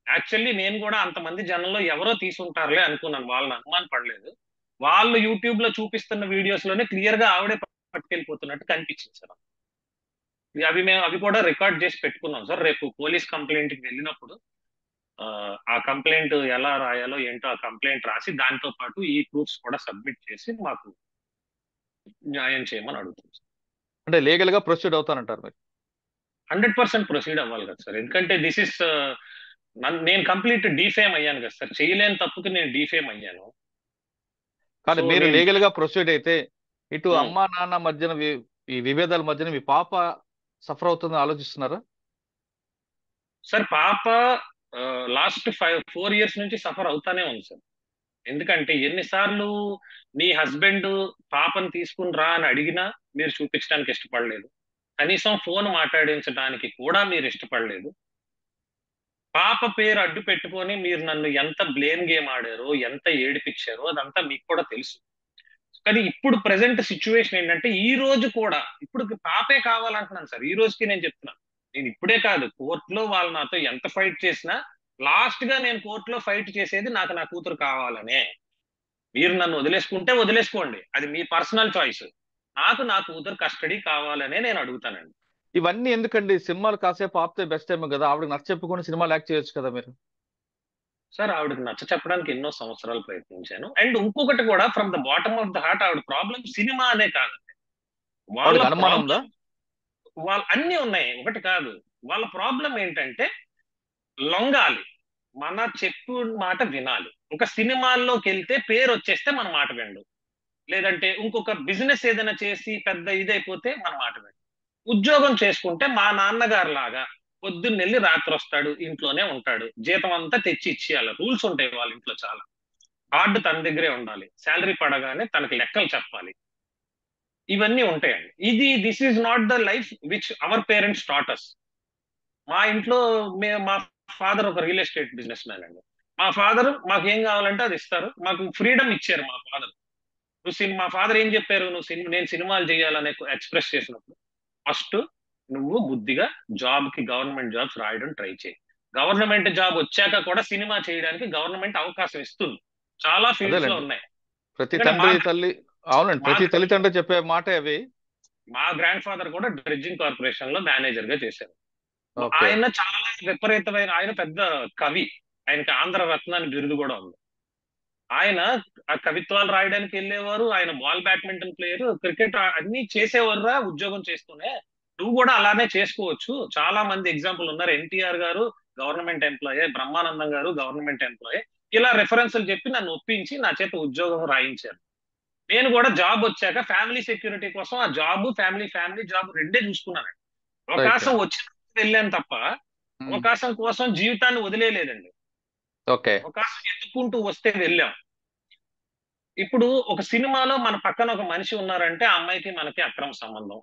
యాక్చువల్లీ నేను కూడా అంతమంది జనంలో ఎవరో తీసుంటారులే అనుకున్నాను, వాళ్ళని అనుమానం పడలేదు. వాళ్ళు యూట్యూబ్ లో చూపిస్తున్న వీడియోస్ లోనే క్లియర్ గా ఆవిడే పట్టుకెళ్ళిపోతున్నట్టు కనిపించింది సార్. అవి కూడా రికార్డ్ చేసి పెట్టుకున్నాం సార్. రేపు పోలీస్ కంప్లైంట్ కి వెళ్ళినప్పుడు ఆ కంప్లైంట్ ఎలా రాయాలో ఏంటో ఆ కంప్లైంట్ రాసి దాంతో పాటు ఈ ప్రూఫ్స్ కూడా సబ్మిట్ చేసి మాకు న్యాయం చేయమని అడుగుతుంది. అంటే లీగల్ గా ప్రొసీడ్ అవుతానంటారు మీరు? 100% ప్రొసీడ్ అవ్వాలి కదా సార్. ఎందుకంటే దిస్ ఇస్ నేను కంప్లీట్ డీఫేమ్ అయ్యాను కదా సార్. చేయలేని తప్పుకి నేను డీఫేమ్ అయ్యాను. కానీ So, మీరు నేను- లీగల్ గా ప్రొసీడ్ అయితే ఇటు Hmm. అమ్మా నాన్న మధ్యన ఈ విభేదాల మధ్యన మీ పాప సఫర్ అవుతుందని ఆలోచిస్తున్నారా? సార్ పాప లాస్ట్ 4 years నుంచి సఫర్ అవుతానే ఉంది సార్. ఎందుకంటే ఎన్నిసార్లు మీ హస్బెండ్ పాపను తీసుకుని రా అని అడిగినా మీరు చూపించడానికి ఇష్టపడలేదు. కనీసం ఫోన్ మాట్లాడించడానికి కూడా మీరు ఇష్టపడలేదు. పాప పేరు అడ్డు పెట్టుకొని మీరు నన్ను ఎంత బ్లేమ్ గేమ్ ఆడారో, ఎంత ఏడిపించారో అదంతా మీకు కూడా తెలుసు. కానీ ఇప్పుడు ప్రెసెంట్ సిచ్యువేషన్ ఏంటంటే ఈ రోజు కూడా ఇప్పుడు పాపే కావాలంటున్నాను సార్. ఈ రోజుకి నేను చెప్తున్నాను, నేను ఇప్పుడే కాదు, కోర్టులో వాళ్ళు నాతో ఎంత ఫైట్ చేసినా లాస్ట్ గా నేను కోర్టులో ఫైట్ చేసేది నాకు నా కూతురు కావాలనే. మీరు నన్ను వదిలేసుకుంటే వదిలేసుకోండి, అది మీ పర్సనల్ చాయిస్. నాకు నా కూతురు కస్టడీ కావాలనే నేను అడుగుతానండి. ఇవన్నీ ఎందుకండి? సినిమాలు కాసేపు ఆపితే బెస్ట్ ఏమో కదా, ఆవిడకి నచ్చ చెప్పుకొని సినిమాలు యాక్ట్ చేయొచ్చు కదా మీరు. సార్ ఆవిడకి నచ్చ చెప్పడానికి ఎన్నో సంవత్సరాలు ప్రయత్నించాను. అండ్ ఇంకొకటి కూడా, from the bottom of the heart, ఆవిడ ప్రాబ్లం సినిమా అనే కాదండి. వాళ్ళ ఆవిడకి అనుమానం ఉందా? వాళ్ళ అన్ని ఉన్నాయి, ఒకటి కాదు. వాళ్ళ ప్రాబ్లం ఏంటంటే లొంగాలి, మన చెప్పు మాట వినాలి. ఒక సినిమాల్లోకి వెళ్తే పేరు వచ్చేస్తే మన మాట వినడు, లేదంటే ఇంకొక బిజినెస్ ఏదైనా చేసి పెద్ద ఇదైపోతే మన మాట వినడు. ఉద్యోగం చేసుకుంటే మా నాన్నగారు లాగా పొద్దున్న వెళ్ళి రాత్రి వస్తాడు, ఇంట్లోనే ఉంటాడు, జీతం అంతా తెచ్చి ఇచ్చేయాలి. రూల్స్ ఉంటాయి వాళ్ళ ఇంట్లో చాలా. కార్డు తన దగ్గరే ఉండాలి, శాలరీ పడగానే తనకి లెక్కలు చెప్పాలి, ఇవన్నీ ఉంటాయండి. This is not the life which our parents taught us. మా ఇంట్లో మా ఫాదర్ ఒక రియల్ ఎస్టేట్ బిజినెస్ మ్యాన్ అండి. మా ఫాదర్ మాకు ఏం కావాలంటే అది ఇస్తారు, మాకు ఫ్రీడమ్ ఇచ్చారు మా ఫాదర్. మా ఫాదర్ ఏం చెప్పారు, నేను సినిమాలు చేయాలని ఎక్స్ప్రెస్ చేసినప్పుడు, ఫస్ట్ నువ్వు బుద్ధిగా గవర్నమెంట్ జాబ్స్ రాయడం ట్రై చేయి. గవర్నమెంట్ జాబ్ వచ్చాక కూడా సినిమా చేయడానికి గవర్నమెంట్ అవకాశం ఇస్తుంది. చాలా ఫీల్డ్స్ లో ఉన్నాయి. ప్రతి తండ్రి తల్లి, అవునండి, ప్రతి తల్లిదండ్రులు చెప్పే మాట అవి. మా గ్రాండ్ ఫాదర్ కూడా డ్రెడ్జింగ్ కార్పొరేషన్ లో మేనేజర్ గా చేశారు. ఆయన చాలా విపరీతమైన, ఆయన పెద్ద కవి, ఆయనకి ఆంధ్ర రత్న అని బిరుదు కూడా ఉంది. ఆయన ఆ కవిత్వాలు రాయడానికి వెళ్ళేవారు, ఆయన బాల్ బ్యాడ్మింటన్ ప్లేయర్, క్రికెట్ అన్ని చేసేవారురా ఉద్యోగం చేస్తూనే. నువ్వు కూడా అలానే చేసుకోవచ్చు. చాలా మంది ఎగ్జాంపుల్ ఉన్నారు. ఎన్టీఆర్ గారు గవర్నమెంట్ ఎంప్లాయే, బ్రహ్మానందం గారు గవర్నమెంట్ ఎంప్లాయే. ఇలా రెఫరెన్స్లు చెప్పి నన్ను ఒప్పించి నా చేత ఉద్యోగం రాయించారు. నేను కూడా జాబ్ వచ్చాక ఫ్యామిలీ సెక్యూరిటీ కోసం ఆ జాబ్, ఫ్యామిలీ జాబ్ రెండే చూసుకున్నాను. అవకాశం వచ్చిన వెళ్ళాను తప్ప అవకాశం కోసం జీవితాన్ని వదిలేలేదండి. అవకాశం ఎత్తుకుంటూ వస్తే వెళ్ళాం. ఇప్పుడు ఒక సినిమాలో మన పక్కన ఒక మనిషి ఉన్నారంటే ఆ అమ్మాయికి మనకి అక్రమ సంబంధం.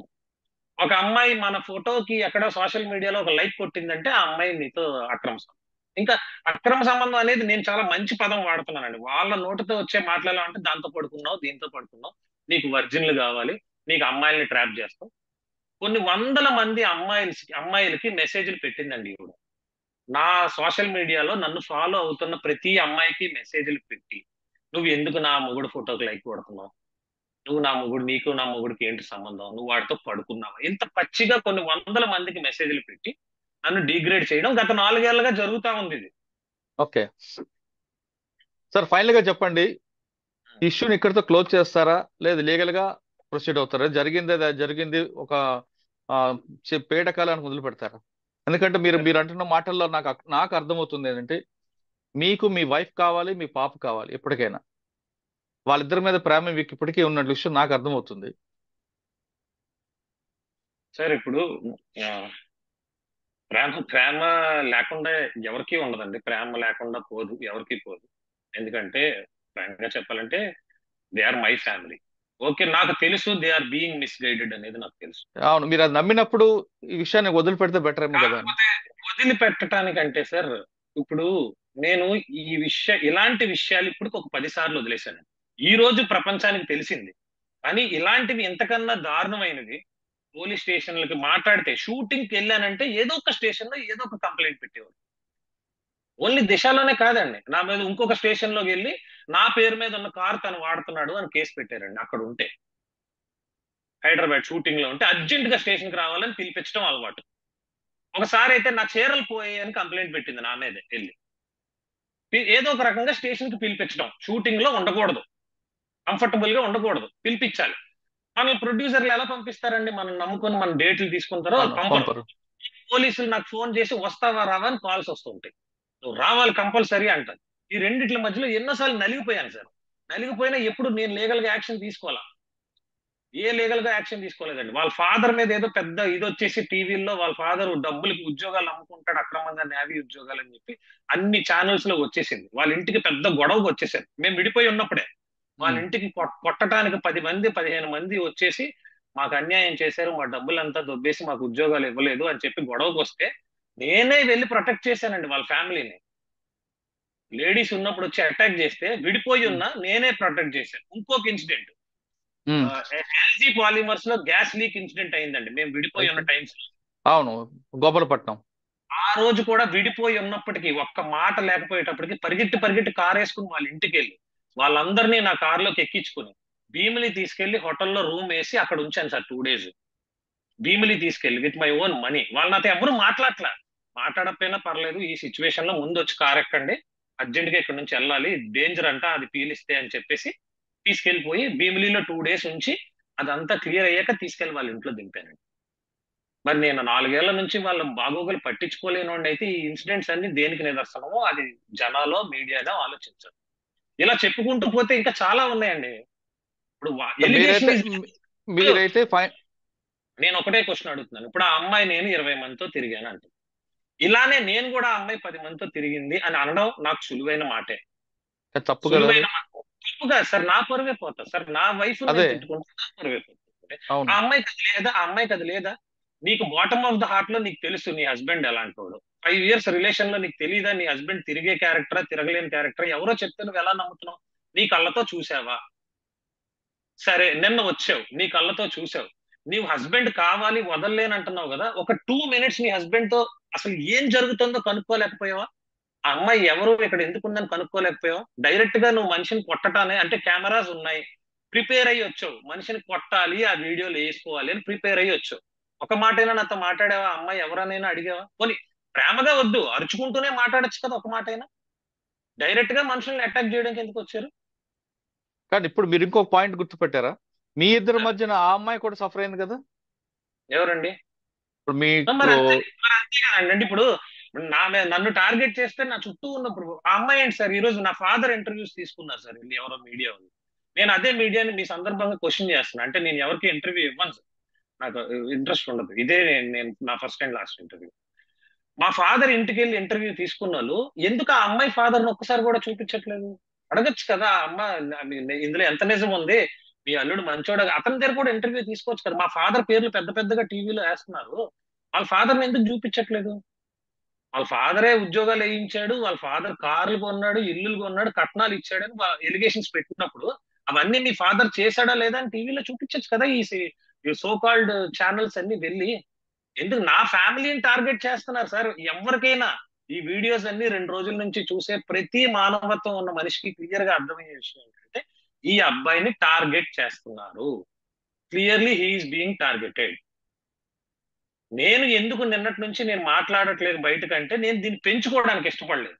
ఒక అమ్మాయి మన ఫోటోకి ఎక్కడ సోషల్ మీడియాలో ఒక లైక్ కొట్టిందంటే ఆ అమ్మాయి నీతో అక్రమ సంబంధం. ఇంకా అక్రమ సంబంధం అనేది నేను చాలా మంచి పదం వాడుతున్నానండి. వాళ్ళ నోటితో వచ్చే మాటలు అంటే దాంతో పడుకున్నావు, దీంతో పడుకున్నావు, నీకు వర్జిన్లు కావాలి, నీకు అమ్మాయిల్ని ట్రాప్ చేస్తావు. కొన్ని వందల మంది అమ్మాయిలకి మెసేజ్లు పెట్టిందండి ఈవిడ. నా సోషల్ మీడియాలో నన్ను ఫాలో అవుతున్న ప్రతి అమ్మాయికి మెసేజ్లు పెట్టి, నువ్వు ఎందుకు నా మొగుడు ఫోటోకి లైక్ కొడుతున్నావు, నువ్వు నా మొగుడు, నీకు నా మొగుడికి ఏంటి సంబంధం, నువ్వు వాడితో పడుకున్నావా, ఇంత పచ్చిగా కొన్ని వందల మందికి మెసేజ్లు పెట్టి నన్ను డిగ్రేడ్ చేయడం గత 4 ఏళ్లుగా జరుగుతా ఉంది ఇది. ఓకే సార్, ఫైనల్ గా చెప్పండి, ఇష్యూని ఇక్కడితో క్లోజ్ చేస్తారా లేదు లీగల్ గా ప్రొసీడ్ అవుతారా? జరిగింది అది జరిగింది, ఒక పేటకాలానికి మొదలు పెడతారా? ఎందుకంటే మీరు మీరు అంటున్న మాటల్లో నాకు అర్థమవుతుంది ఏంటంటే, మీకు మీ వైఫ్ కావాలి, మీ పాప కావాలి, ఎప్పటికైనా వాళ్ళిద్దరి మీద ప్రేమ మీకు ఇప్పటికీ ఉన్న విషయం నాకు అర్థమవుతుంది. సార్ ఇప్పుడు ఆ, ప్రేమ ప్రేమ లేకుండా ఎవరికీ ఉండదండి. ప్రేమ లేకుండా పోదు, ఎవరికి పోదు. ఎందుకంటే ఫ్రాంక్గా చెప్పాలంటే they are my family. Okay, నాకు తెలుసు దే ఆర్ బీయింగ్ మిస్గైడెడ్ అనేది నాకు తెలుసు. అవును, మీరు అది నమ్మినప్పుడు ఈ విషయాన్ని వదిలిపెడితే బెటర్ ఏమో కదా. కాకపోతే వదిలిపెట్టడానికంటే సార్, ఇప్పుడు నేను ఇలాంటి విషయాలు ఇప్పుడు ఒక 10 సార్లు వదిలేశాను. ఈ రోజు ప్రపంచానికి తెలిసింది. కానీ ఇలాంటివి ఎంతకన్నా దారుణమైనది పోలీస్ స్టేషన్లకి మాట్లాడితే, షూటింగ్కి వెళ్ళానంటే ఏదో ఒక స్టేషన్ లో ఏదో ఒక కంప్లైంట్ పెట్టేవారు. ఓన్లీ దిశలోనే కాదండి, నా మీద ఇంకొక స్టేషన్ లోకి వెళ్ళి నా పేరు మీద ఉన్న కార్ తను వాడుతున్నాడు అని కేసు పెట్టారండి. అక్కడ ఉంటే, హైదరాబాద్ షూటింగ్ లో ఉంటే అర్జెంట్ గా స్టేషన్ కి రావాలని పిలిపించడం అలవాటు. ఒకసారి అయితే నా చీరలు పోయాయని కంప్లైంట్ పెట్టింది నా మీద వెళ్ళి. ఏదో ఒక రకంగా స్టేషన్ కి పిలిపించడం, షూటింగ్ లో ఉండకూడదు, కంఫర్టబుల్ గా ఉండకూడదు, పిలిపించాలి. మన ప్రొడ్యూసర్లు ఎలా పంపిస్తారండి? మనం నమ్ముకొని మన డేట్లు తీసుకుంటారో పంపరు. పోలీసులు నాకు ఫోన్ చేసి వస్తావా రావా అని కాల్స్ వస్తుంటాయి, నువ్వు రావాలి కంపల్సరీ అంటారు. ఈ రెండిట్ల మధ్యలో ఎన్నోసార్లు నలిగిపోయాను సార్. నలిగిపోయినా ఎప్పుడు నేను లీగల్ గా యాక్షన్ తీసుకోవాలా? ఏ లీగల్ గా యాక్షన్ తీసుకోలేదండి. వాళ్ళ ఫాదర్ మీద ఏదో పెద్ద ఇది వచ్చేసి టీవీల్లో వాళ్ళ ఫాదర్ డబ్బులకి ఉద్యోగాలు అమ్ముకుంటాడు, అక్రమంగా నేవీ ఉద్యోగాలు అని చెప్పి అన్ని ఛానల్స్ లో వచ్చేసింది. వాళ్ళ ఇంటికి పెద్ద గొడవకు వచ్చేసారు. మేము విడిపోయి ఉన్నప్పుడే వాళ్ళ ఇంటికి కొట్టడానికి 10 మంది 15 మంది వచ్చేసి మాకు అన్యాయం చేశారు, మా డబ్బులంతా దొబ్బేసి మాకు ఉద్యోగాలు ఇవ్వలేదు అని చెప్పి గొడవకు వస్తే నేనే వెళ్ళి ప్రొటెక్ట్ చేశానండి వాళ్ళ ఫ్యామిలీని. లేడీస్ ఉన్నప్పుడు వచ్చి అటాక్ చేస్తే విడిపోయి ఉన్నా నేనే ప్రొటెక్ట్ చేశాను. ఇంకొక ఇన్సిడెంట్, ఎల్జీ పాలిమర్స్ లో గ్యాస్ లీక్ ఇన్సిడెంట్ అయిందండి మేము విడిపోయి ఉన్న టైమ్స్ లో. అవును, గోపాలపట్నం. ఆ రోజు కూడా విడిపోయి ఉన్నప్పటికీ ఒక్క మాట లేకపోయేటప్పటికి పరిగెట్టి కార్ వేసుకుని వాళ్ళ ఇంటికి వెళ్ళి వాళ్ళందరినీ నా కార్లోకి ఎక్కించుకుని భీమిలి తీసుకెళ్లి హోటల్లో రూమ్ వేసి అక్కడ ఉంచాను సార్ 2 days. భీమిలి తీసుకెళ్లి విత్ మై ఓన్ మనీ. వాళ్ళు నాతో ఎవరు మాట్లాడకపోయినా పర్లేదు, ఈ సిచ్యువేషన్ లో ముందు వచ్చి కార్ ఎక్కండి, అర్జెంట్ గా ఇక్కడ నుంచి వెళ్ళాలి, డేంజర్ అంట అది పీలిస్తే అని చెప్పేసి తీసుకెళ్లిపోయి భీమిలిలో 2 days ఉంచి అదంతా క్లియర్ అయ్యాక తీసుకెళ్లి వాళ్ళ ఇంట్లో దింపానండి. మరి నేను 4 ఏళ్ల నుంచి వాళ్ళ బాగోగులు పట్టించుకోలేనోండి అయితే ఈ ఇన్సిడెంట్స్ అన్ని దేనికి నిదర్శనమో అది జనాలో మీడియాలో ఆలోచించారు. ఇలా చెప్పుకుంటూ పోతే ఇంకా చాలా ఉన్నాయండి. ఇప్పుడు మీరైతే నేను ఒకటే క్వశ్చన్ అడుగుతున్నాను. ఇప్పుడు ఆ అమ్మాయి నేను 20 మందితో తిరిగాను అంటుంది. ఇలానే నేను కూడా ఆ అమ్మాయి 10 మందితో తిరిగింది అని అనడం నాకు సులువైన మాటే. తప్పు కాదు సార్, నా పరువే పోతా సార్. నా వైఫ్ తిట్టుకుంటే నా పరువే పోతుంది. ఆ అమ్మాయికి అది లేదా? నీకు బాటమ్ ఆఫ్ ద హార్ట్ లో నీకు తెలుసు నీ హస్బెండ్ ఎలాంటి వాడు. 5 years రిలేషన్ లో నీకు తెలియదా నీ హస్బెండ్ తిరిగే క్యారెక్టరా తిరగలేని క్యారెక్టర్? ఎవరో చెప్తే నువ్వు ఎలా నమ్ముతున్నావు? నీ కళ్ళతో చూసావా? సరే, నిన్న వచ్చావు, నీ కళ్ళతో చూసావు, నీవు హస్బెండ్ కావాలి వదలలేనంటున్నావు కదా, ఒక 2 minutes నీ హస్బెండ్ తో అసలు ఏం జరుగుతుందో కనుక్కోలేకపోయావా? ఆ అమ్మాయి ఎవరు, ఇక్కడ ఎందుకుందని కనుక్కోలేకపోయావా? డైరెక్ట్ గా నువ్వు మనిషిని కొట్టటానే, అంటే కెమెరాస్ ఉన్నాయి, ప్రిపేర్ అయ్యి వచ్చావు, మనిషిని కొట్టాలి ఆ వీడియోలు వేసుకోవాలి అని ప్రిపేర్ అయ్యి వచ్చావు. ఒక మాటైనా నాతో మాట్లాడావా? అమ్మాయి ఎవరనైనా అడిగావా? పోనీ ప్రేమగా వద్దు, అరుచుకుంటూనే మాట్లాడచ్చు కదా ఒక మాట అయినా. డైరెక్ట్ గా మనుషుల్ని అటాక్ చేయడానికి ఎందుకు వచ్చారు? కానీ ఇప్పుడు మీరు ఇంకొక పాయింట్ గుర్తుపెట్టారా? మీ ఇద్దరి మధ్యన ఆ అమ్మాయి కూడా సఫర్ అయింది కదా. ఎవరండి? ఇప్పుడు మీకు అంతే కదండి. ఇప్పుడు నన్ను టార్గెట్ చేస్తే నా చుట్టూ ఉన్నప్పుడు ఆ అమ్మాయి ఏంటి సార్, ఈ రోజు నా ఫాదర్ ఇంటర్వ్యూస్ తీసుకున్నారు సార్ ఎవరో మీడియా వాళ్ళు. నేను అదే మీడియాని మీ సందర్భంగా క్వశ్చన్ చేస్తున్నా. అంటే నేను ఎవరికి ఇంటర్వ్యూ ఇవ్వను సార్, నాకు ఇంట్రెస్ట్ ఉండదు. ఇదే నేను నా ఫస్ట్ అండ్ లాస్ట్ ఇంటర్వ్యూ. మా ఫాదర్ ఇంటికి వెళ్ళి ఇంటర్వ్యూ తీసుకున్న వాళ్ళు ఎందుకు ఆ అమ్మాయి ఫాదర్ని ఒక్కసారి కూడా చూపించట్లేదు? అడగచ్చు కదా, అమ్మ ఇందులో ఎంత నిజం ఉంది, మీ అల్లుడు మంచోడ, అతని దగ్గర కూడా ఇంటర్వ్యూ తీసుకోవచ్చు కదా. మా ఫాదర్ పేర్లు పెద్దగా టీవీలో వేస్తున్నారు, వాళ్ళ ఫాదర్ని ఎందుకు చూపించట్లేదు? వాళ్ళ ఫాదరే ఉద్యోగాలు వేయించాడు, వాళ్ళ ఫాదర్ కార్లు కొన్నాడు, ఇల్లులు కొన్నాడు, కట్నాలు ఇచ్చాడని ఎలిగేషన్స్ పెట్టినప్పుడు అవన్నీ మీ ఫాదర్ చేశాడా లేదా అని టీవీలో చూపించచ్చు కదా. ఈ సో కాల్డ్ ఛానల్స్ అన్ని వెళ్ళి ఎందుకు నా ఫ్యామిలీని టార్గెట్ చేస్తున్నారు సార్? ఎవరికైనా ఈ వీడియోస్ అన్ని 2 రోజుల నుంచి చూసే ప్రతి మానవత్వం ఉన్న మనిషికి క్లియర్ గా అర్థమయ్యే విషయం ఏంటంటే ఈ అబ్బాయిని టార్గెట్ చేస్తున్నారు. Clearly he's being targeted. నేను ఎందుకు నిన్నటి నుంచి నేను మాట్లాడట్లేదు బయటకంటే నేను దీన్ని పెంచుకోవడానికి ఇష్టపడలేదు.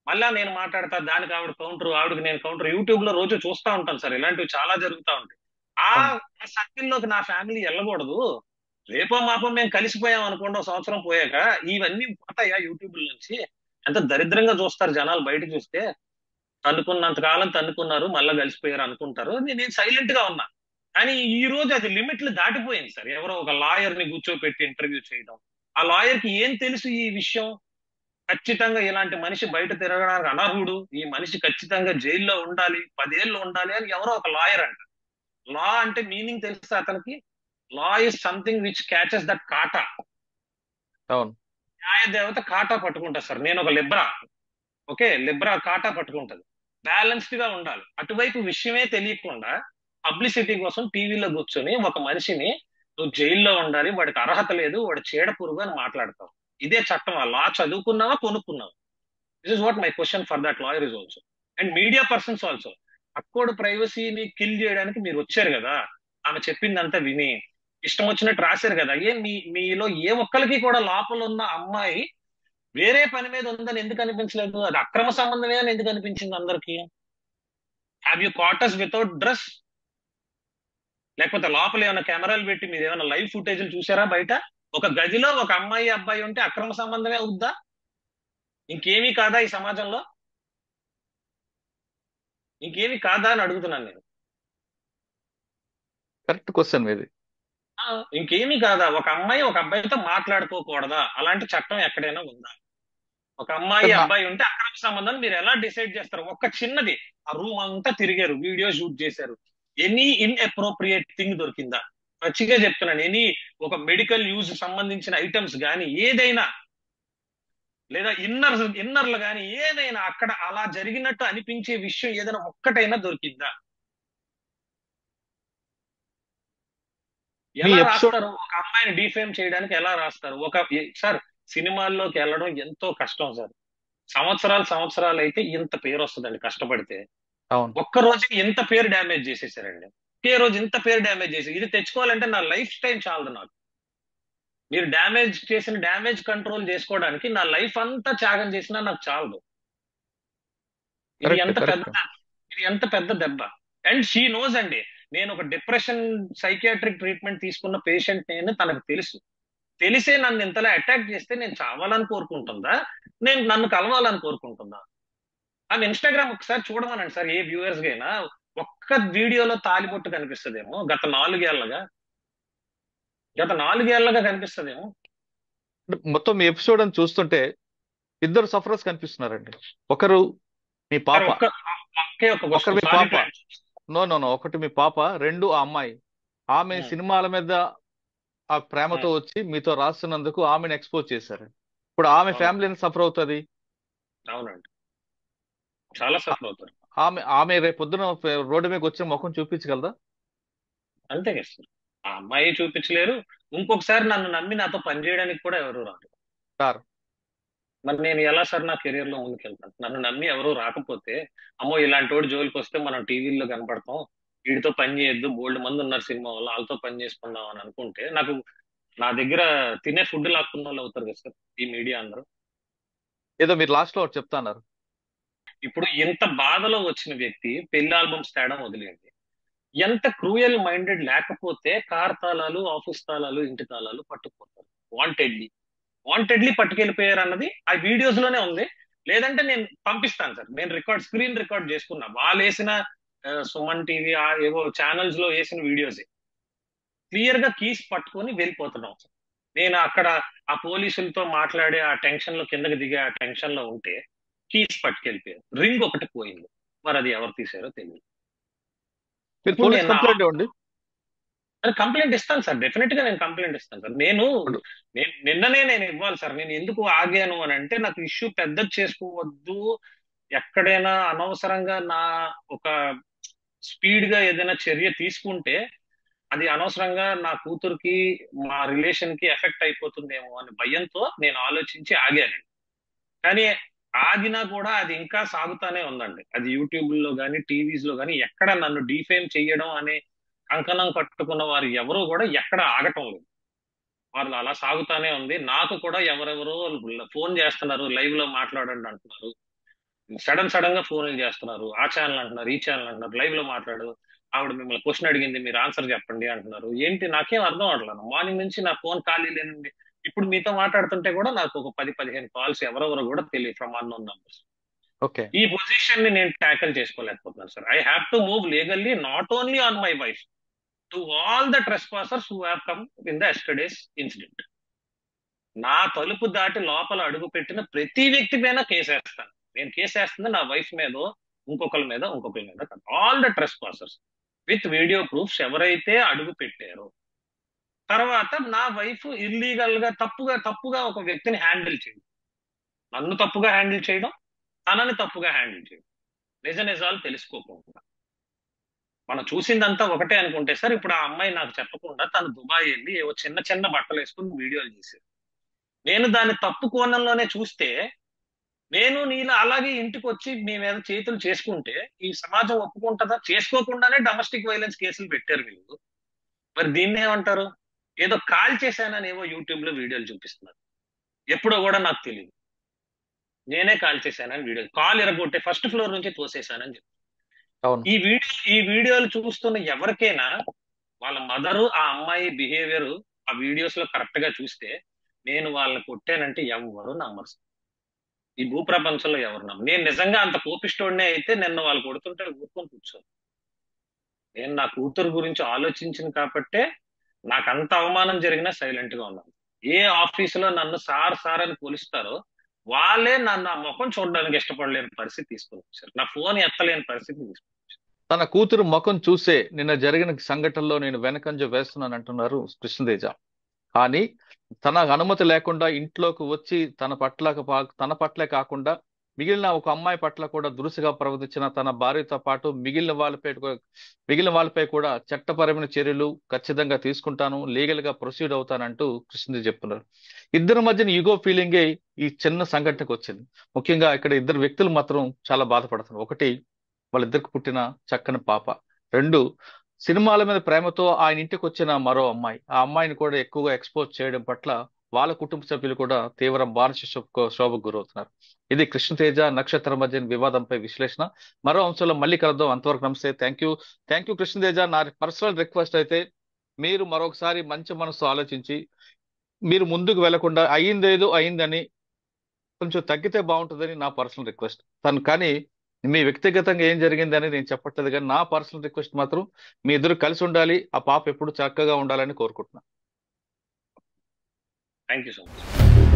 మళ్ళా నేను మాట్లాడతా, దానికి ఆవిడ కౌంటర్, ఆవిడకి నేను కౌంటర్. యూట్యూబ్ లో రోజు చూస్తా ఉంటాను సార్, ఇలాంటివి చాలా జరుగుతూ ఉంటాయి. ఆ సర్కిల్లోకి నా ఫ్యామిలీ వెళ్ళకూడదు. రేపో మాపో మేము కలిసిపోయాం అనుకోండి, 1 సంవత్సరం పోయాక ఇవన్నీ పోతాయా యూట్యూబ్ నుంచి? ఎంత దరిద్రంగా చూస్తారు జనాలు బయట చూస్తే. తన్నుకున్నంత కాలం తన్నుకున్నారు, మళ్ళా కలిసిపోయారు అనుకుంటారు. నేను సైలెంట్ గా ఉన్నా. కానీ ఈ రోజు అది లిమిట్లు దాటిపోయింది సార్. ఎవరో ఒక లాయర్ ని కూర్చోపెట్టి ఇంటర్వ్యూ చేయడం, ఆ లాయర్ కి ఏం తెలుసు ఈ విషయం? ఖచ్చితంగా ఇలాంటి మనిషి బయట తిరగడానికి అనర్హుడు, ఈ మనిషి ఖచ్చితంగా జైల్లో ఉండాలి, 10 ఏళ్ళు ఉండాలి అని ఎవరో ఒక లాయర్ అంట. లా అంటే మీనింగ్ తెలుసా అతనికి? Law is something which catches that కాటా. అవును. న్యాయ దేవత కాటా పట్టుకుంటా సార్. నేను ఒక లిబ్రా, ఓకే, లిబ్రా కాటా పట్టుకుంటది. బ్యాలెన్స్డ్ గా ఉండాలి. అటువైపు విషయమే తెలియకుండా పబ్లిసిటీ కోసం టీవీలో కూర్చొని ఒక మనిషిని నువ్వు జైల్లో ఉండాలి, వాడికి అర్హత లేదు, వాడు చీడ పురుగు అని మాట్లాడతావు. ఇదే చట్టం. ఆ లా చదువుకున్నావా, కొనుక్కున్నావా? This is what my question for that lawyer is also. And media persons also. అక్కోడు ప్రైవసీని కిల్ చేయడానికి మీరు వచ్చారు కదా, ఆమె చెప్పిందంతా విని ఇష్టం వచ్చినట్టు రాశారు కదా. మీలో ఏ ఒక్కరికి కూడా లోపల ఉన్న అమ్మాయి వేరే పని మీద ఉందని ఎందుకు అనిపించలేదు? అది అక్రమ సంబంధమే అని ఎందుకు అనిపించింది అందరికి? Have you caught us without dress? లేకపోతే లోపల ఏమైనా కెమెరాలు పెట్టి మీరు ఏమైనా లైవ్ ఫుటేజ్లు చూసారా బయట? ఒక గదిలో ఒక అమ్మాయి అబ్బాయి ఉంటే అక్రమ సంబంధమే అవుద్దా? ఇంకేమీ కాదా ఈ సమాజంలో? ఇంకేమీ కాదా అని అడుగుతున్నాను నేను. కరెక్ట్ క్వశ్చన్ మీది. ఇంకేమీ కాదా? ఒక అమ్మాయి ఒక అబ్బాయితో మాట్లాడుకోకూడదా? అలాంటి చట్టం ఎక్కడైనా ఉందా? ఒక అమ్మాయి అబ్బాయి ఉంటే అక్రమ సంబంధం మీరు ఎలా డిసైడ్ చేస్తారు? ఒక్క చిన్నది, ఆ రూమ్ అంతా తిరిగారు, వీడియో షూట్ చేశారు, ఎనీ ఇన్అప్రోప్రియేట్ థింగ్ దొరికిందా? మంచిగా చెప్తున్నాను, ఎనీ ఒక మెడికల్ యూజ్ సంబంధించిన ఐటమ్స్ కానీ ఏదైనా, లేదా ఇన్నర్లు కానీ ఏదైనా అక్కడ అలా జరిగినట్టు అనిపించే విషయం ఏదైనా ఒక్కటైనా దొరికిందా? ఎలా రాస్తారు? ఒక అమ్మాయిని డిఫేమ్ చేయడానికి ఎలా రాస్తారు? సార్, సినిమాల్లోకి వెళ్ళడం ఎంతో కష్టం సార్. సంవత్సరాలు అయితే ఇంత పేరు వస్తుందండి కష్టపడితే. ఒక్క రోజు ఇంత పేరు డ్యామేజ్ చేసేసారండి. ఒకే రోజు ఇంత పేరు డ్యామేజ్ చేసి ఇది తెచ్చుకోవాలంటే నా లైఫ్ టైం చాలదు నాకు. మీరు డ్యామేజ్ చేసిన డ్యామేజ్ కంట్రోల్ చేసుకోవడానికి నా లైఫ్ అంతా త్యాగం చేసినా నాకు చాలదు. ఇది ఎంత పెద్ద దెబ్బ. అండ్ షీ నోస్ అండి, నేను ఒక డిప్రెషన్ సైకియాట్రిక్ ట్రీట్మెంట్ తీసుకున్న పేషెంట్ నేను, తనకు తెలుసు. తెలిసే నన్ను ఇంతలా అటాక్ చేస్తే నేను చావాలని కోరుకుంటుందా, నేను నన్ను కలవాలని కోరుకుంటుందా? ఆమె ఇన్స్టాగ్రామ్ ఒకసారి చూడమనండి సార్, ఏ వ్యూవర్స్ అయినా. ఒక్క వీడియోలో తాలిబొట్టు కనిపిస్తుందేమో. గత 4 ఏళ్ళగా కనిపిస్తుందేమో. మొత్తం మీ ఎపిసోడ్ అని చూస్తుంటే 2 సఫరర్స్ కనిపిస్తున్నారండి. ఒకరు మీ పాప, ఒకరు మీ పాప, ఒకటి మీ పాప, 2 ఆ అమ్మాయి. ఆమె సినిమాల మీద ఆ ప్రేమతో వచ్చి మీతో రాస్తున్నందుకు ఆమెను ఎక్స్పోజ్ చేశారు. ఇప్పుడు ఆమె ఫ్యామిలీ ఎంత సఫర్ అవుతుంది? అవునండి, చాలా సఫర్ అవుతారు. ఆమె రేపు పొద్దున రోడ్డు మీద వచ్చిన ముఖం చూపించగలదా? అంతే కదా సార్, ఆ అమ్మాయి చూపించలేరు. ఇంకొకసారి నన్ను నమ్మి నాతో పనిచేయడానికి కూడా ఎవరు రారు. మరి నేను ఎలా సార్ నా కెరీర్ లో ముందుకెళ్తాను? నన్ను నమ్మి ఎవరు రాకపోతే, అమ్మో ఇలాంటి వాడు జోలికి వస్తే మనం టీవీల్లో కనపడతాం, వీడితో పని చేయొద్దు, బోల్డ్ మంది ఉన్నారు సినిమా వాళ్ళు, వాళ్ళతో పని చేసుకుందాం అని అనుకుంటే నాకు నా దగ్గర తినే ఫుడ్ లాక్కున్న వాళ్ళు అవుతారు కదా సార్ ఈ మీడియా అందరూ. ఏదో మీరు లాస్ట్ లో చెప్తున్నారు. ఇప్పుడు ఇంత బాధలో వచ్చిన వ్యక్తి పెళ్లి ఆల్బమ్స్ తేడం వదిలేండి, ఎంత క్రూయల్ మైండెడ్ లేకపోతే కార్ తాళాలు, ఆఫీస్ తాళాలు, ఇంటి తాళాలు పట్టుకుపోతారు. వాంటెడ్లీ పట్టుకెళ్ళిపోయారు అన్నది ఆ వీడియోస్ లోనే ఉంది. లేదంటే నేను పంపిస్తాను సార్, నేను స్క్రీన్ రికార్డ్ చేసుకున్నా. వాళ్ళు వేసిన సుమన్ టీవీ ఏవో ఛానల్స్ లో వేసిన వీడియోస్ క్లియర్ గా కీస్ పట్టుకొని వెళ్ళిపోతున్నాం సార్. నేను అక్కడ ఆ పోలీసులతో మాట్లాడే ఆ టెన్షన్ లో, కిందకి దిగే ఆ టెన్షన్ లో ఉంటే కీస్ పట్టుకెళ్ళిపోయారు. రింగ్ ఒకటి పోయింది, మరి అది ఎవరు తీసారో తెలియదు. కంప్లైంట్ ఇస్తాను సార్, డెఫినెట్ గా నేను కంప్లైంట్ ఇస్తాను సార్. నిన్ననే నేను ఇవ్వాలి సార్. నేను ఎందుకు ఆగాను అని అంటే, నాకు ఇష్యూ పెద్దది చేసుకోవద్దు, ఎక్కడైనా అనవసరంగా నా ఒక స్పీడ్ గా ఏదైనా చర్య తీసుకుంటే అది అనవసరంగా నా కూతురికి, మా రిలేషన్ కి ఎఫెక్ట్ అయిపోతుందేమో అని భయంతో నేను ఆలోచించి ఆగాను. కానీ ఆగినా కూడా అది ఇంకా సాగుతానే ఉందండి. అది యూట్యూబ్ లో కానీ టీవీస్ లో కానీ ఎక్కడ నన్ను డిఫేమ్ చేయడం అనే కంకణం కట్టుకున్న వారు ఎవరు కూడా ఎక్కడ ఆగటం లేదు. వాళ్ళు అలా సాగుతానే ఉంది. నాకు కూడా ఎవరెవరో ఫోన్ చేస్తున్నారు, లైవ్ లో మాట్లాడండి అంటున్నారు, సడన్ గా ఫోన్లు చేస్తున్నారు, ఆ ఛానల్ అంటున్నారు, ఈ ఛానల్ అంటున్నారు, లైవ్ లో మాట్లాడు, ఆవిడ మిమ్మల్ని క్వశ్చన్ అడిగింది, మీరు ఆన్సర్ చెప్పండి అంటున్నారు. ఏంటి నాకేం అర్థం అవట్లేదు. మార్నింగ్ నుంచి నా ఫోన్ ఖాళీ లేనండి. ఇప్పుడు మీతో మాట్లాడుతుంటే కూడా నాకు ఒక 10-15 కాల్స్ ఎవరెవరో కూడా తెలియదు ఫ్రమ్ అన్నోన్ నంబర్స్. ఓకే. ఈ పొజిషన్ ని నేను ట్యాకిల్ చేసుకోలేకపోతున్నాను sir. I have to move legally, not only on my wife, to all the trespassers who have come in the yesterday's incident. నా తలుపు దాటి లోపల అడుగు పెట్టిన ప్రతి వ్యక్తి పైన కేసేస్తాను. నేను కేసేస్తుంది నా వైఫ్ మీదో ఇంకొకరి మీద కాదు. All the trespassers with video proofs ఎవరైతే అడుగు పెట్టారో. తర్వాత నా వైఫ్ ఇల్లీగల్ గా తప్పుగా ఒక వ్యక్తిని హ్యాండిల్ చేయడం, నన్ను తప్పుగా హ్యాండిల్ చేయడం, తనని తప్పుగా హ్యాండిల్ చేయడం, నిజాలు తెలుసుకోకుండా. మనం చూసిందంతా ఒకటే అనుకుంటే సార్, ఇప్పుడు ఆ అమ్మాయి నాకు చెప్పకుండా తను దుబాయ్ వెళ్ళి ఏవో చిన్న బట్టలు వేసుకుని వీడియోలు చేసేది. నేను దాన్ని తప్పు కోణంలోనే చూస్తే, నేను నీలా అలాగే ఇంటికి వచ్చి మీ మీద చేతులు చేసుకుంటే ఈ సమాజం ఒప్పుకుంటుందా? చేసుకోకుండానే డొమెస్టిక్ వైలెన్స్ కేసులు పెట్టారు వీళ్ళు. మరి దీన్ని ఏమంటారు? ఏదో కాల్ చేశానని ఏవో యూట్యూబ్ లో వీడియోలు చూపిస్తున్నారు. ఎప్పుడో కూడా నాకు తెలియదు. నేనే కాల్ చేశానని వీడియో, కాల్ ఎరగొట్టే ఫస్ట్ ఫ్లోర్ నుంచి తోసేశానని చెప్పి. ఈ వీడియోలు చూస్తున్న ఎవరికైనా వాళ్ళ మదరు, ఆ అమ్మాయి బిహేవియర్ ఆ వీడియోస్ లో కరెక్ట్ గా చూస్తే, నేను వాళ్ళని కొట్టానంటే ఎవరు నమ్మరు. ఈ భూప్రపంచంలో ఎవరు నమ్మరు. నేను నిజంగా అంత కోపిష్టోడినే అయితే నిన్న వాళ్ళు కొడుతుంటే ఊరుకొని కూర్చోను. నేను నా కూతురు గురించి ఆలోచించిన కాబట్టే నాకు అంత అవమానం జరిగినా సైలెంట్ గా ఉన్నాను. ఏ ఆఫీసులో నన్ను సార్ అని పోలిస్తారో వాళ్ళే నన్ను ఆ ముఖం చూడడానికి ఇష్టపడలేని పరిస్థితి తీసుకొచ్చారు. నా ఫోన్ ఎత్తలేని పరిస్థితి తీసుకొచ్చారు. తన కూతురు ముఖం చూసే నిన్న జరిగిన సంఘటనలో నేను వెనకంజ వేస్తున్నాను అంటున్నారు కృష్ణతేజ. కానీ తన అనుమతి లేకుండా ఇంట్లోకి వచ్చి తన పట్లే కాకుండా మిగిలిన ఒక అమ్మాయి పట్ల కూడా దురుసుగా ప్రవర్తించిన తన భార్యతో పాటు మిగిలిన వాళ్ళపై కూడా చట్టపరమైన చర్యలు ఖచ్చితంగా తీసుకుంటాను, లీగల్ గా ప్రొసీడ్ అవుతానంటూ కృష్ణతేజ చెప్తున్నారు. ఇద్దరి మధ్యన ఈగో ఫీలింగే ఈ చిన్న సంఘటనకు వచ్చింది. ముఖ్యంగా ఇక్కడ ఇద్దరు వ్యక్తులు మాత్రం చాలా బాధపడుతున్నారు. ఒకటి, వాళ్ళిద్దరికి పుట్టిన చక్కని పాప. 2, సినిమాల మీద ప్రేమతో ఆయన ఇంటికి వచ్చిన మరో అమ్మాయి. ఆ అమ్మాయిని కూడా ఎక్కువగా ఎక్స్పోజ్ చేయడం పట్ల వాళ్ళ కుటుంబ సభ్యులు కూడా తీవ్ర మానసిక శోభకు గురవుతున్నారు. ఇది కృష్ణతేజ నక్షత్ర మధ్య వివాదంపై విశ్లేషణ. మరో అంశంలో మళ్ళీ కలుద్దాం. అంతవరకు నమస్తే. Thank you Krishna Teja. నా పర్సనల్ రిక్వెస్ట్ అయితే మీరు మరొకసారి మంచి మనసు ఆలోచించి మీరు ముందుకు వెళ్లకుండా అయిందేదో అయిందని కొంచెం తగ్గితే బాగుంటుందని నా పర్సనల్ రిక్వెస్ట్. కానీ మీ వ్యక్తిగతంగా ఏం జరిగింది అనేది నేను చెప్పట్లేదు, కానీ నా పర్సనల్ రిక్వెస్ట్ మాత్రం మీ ఇద్దరు కలిసి ఉండాలి, ఆ పాప ఎప్పుడు చక్కగా ఉండాలని కోరుకుంటున్నాను. Thank you so much.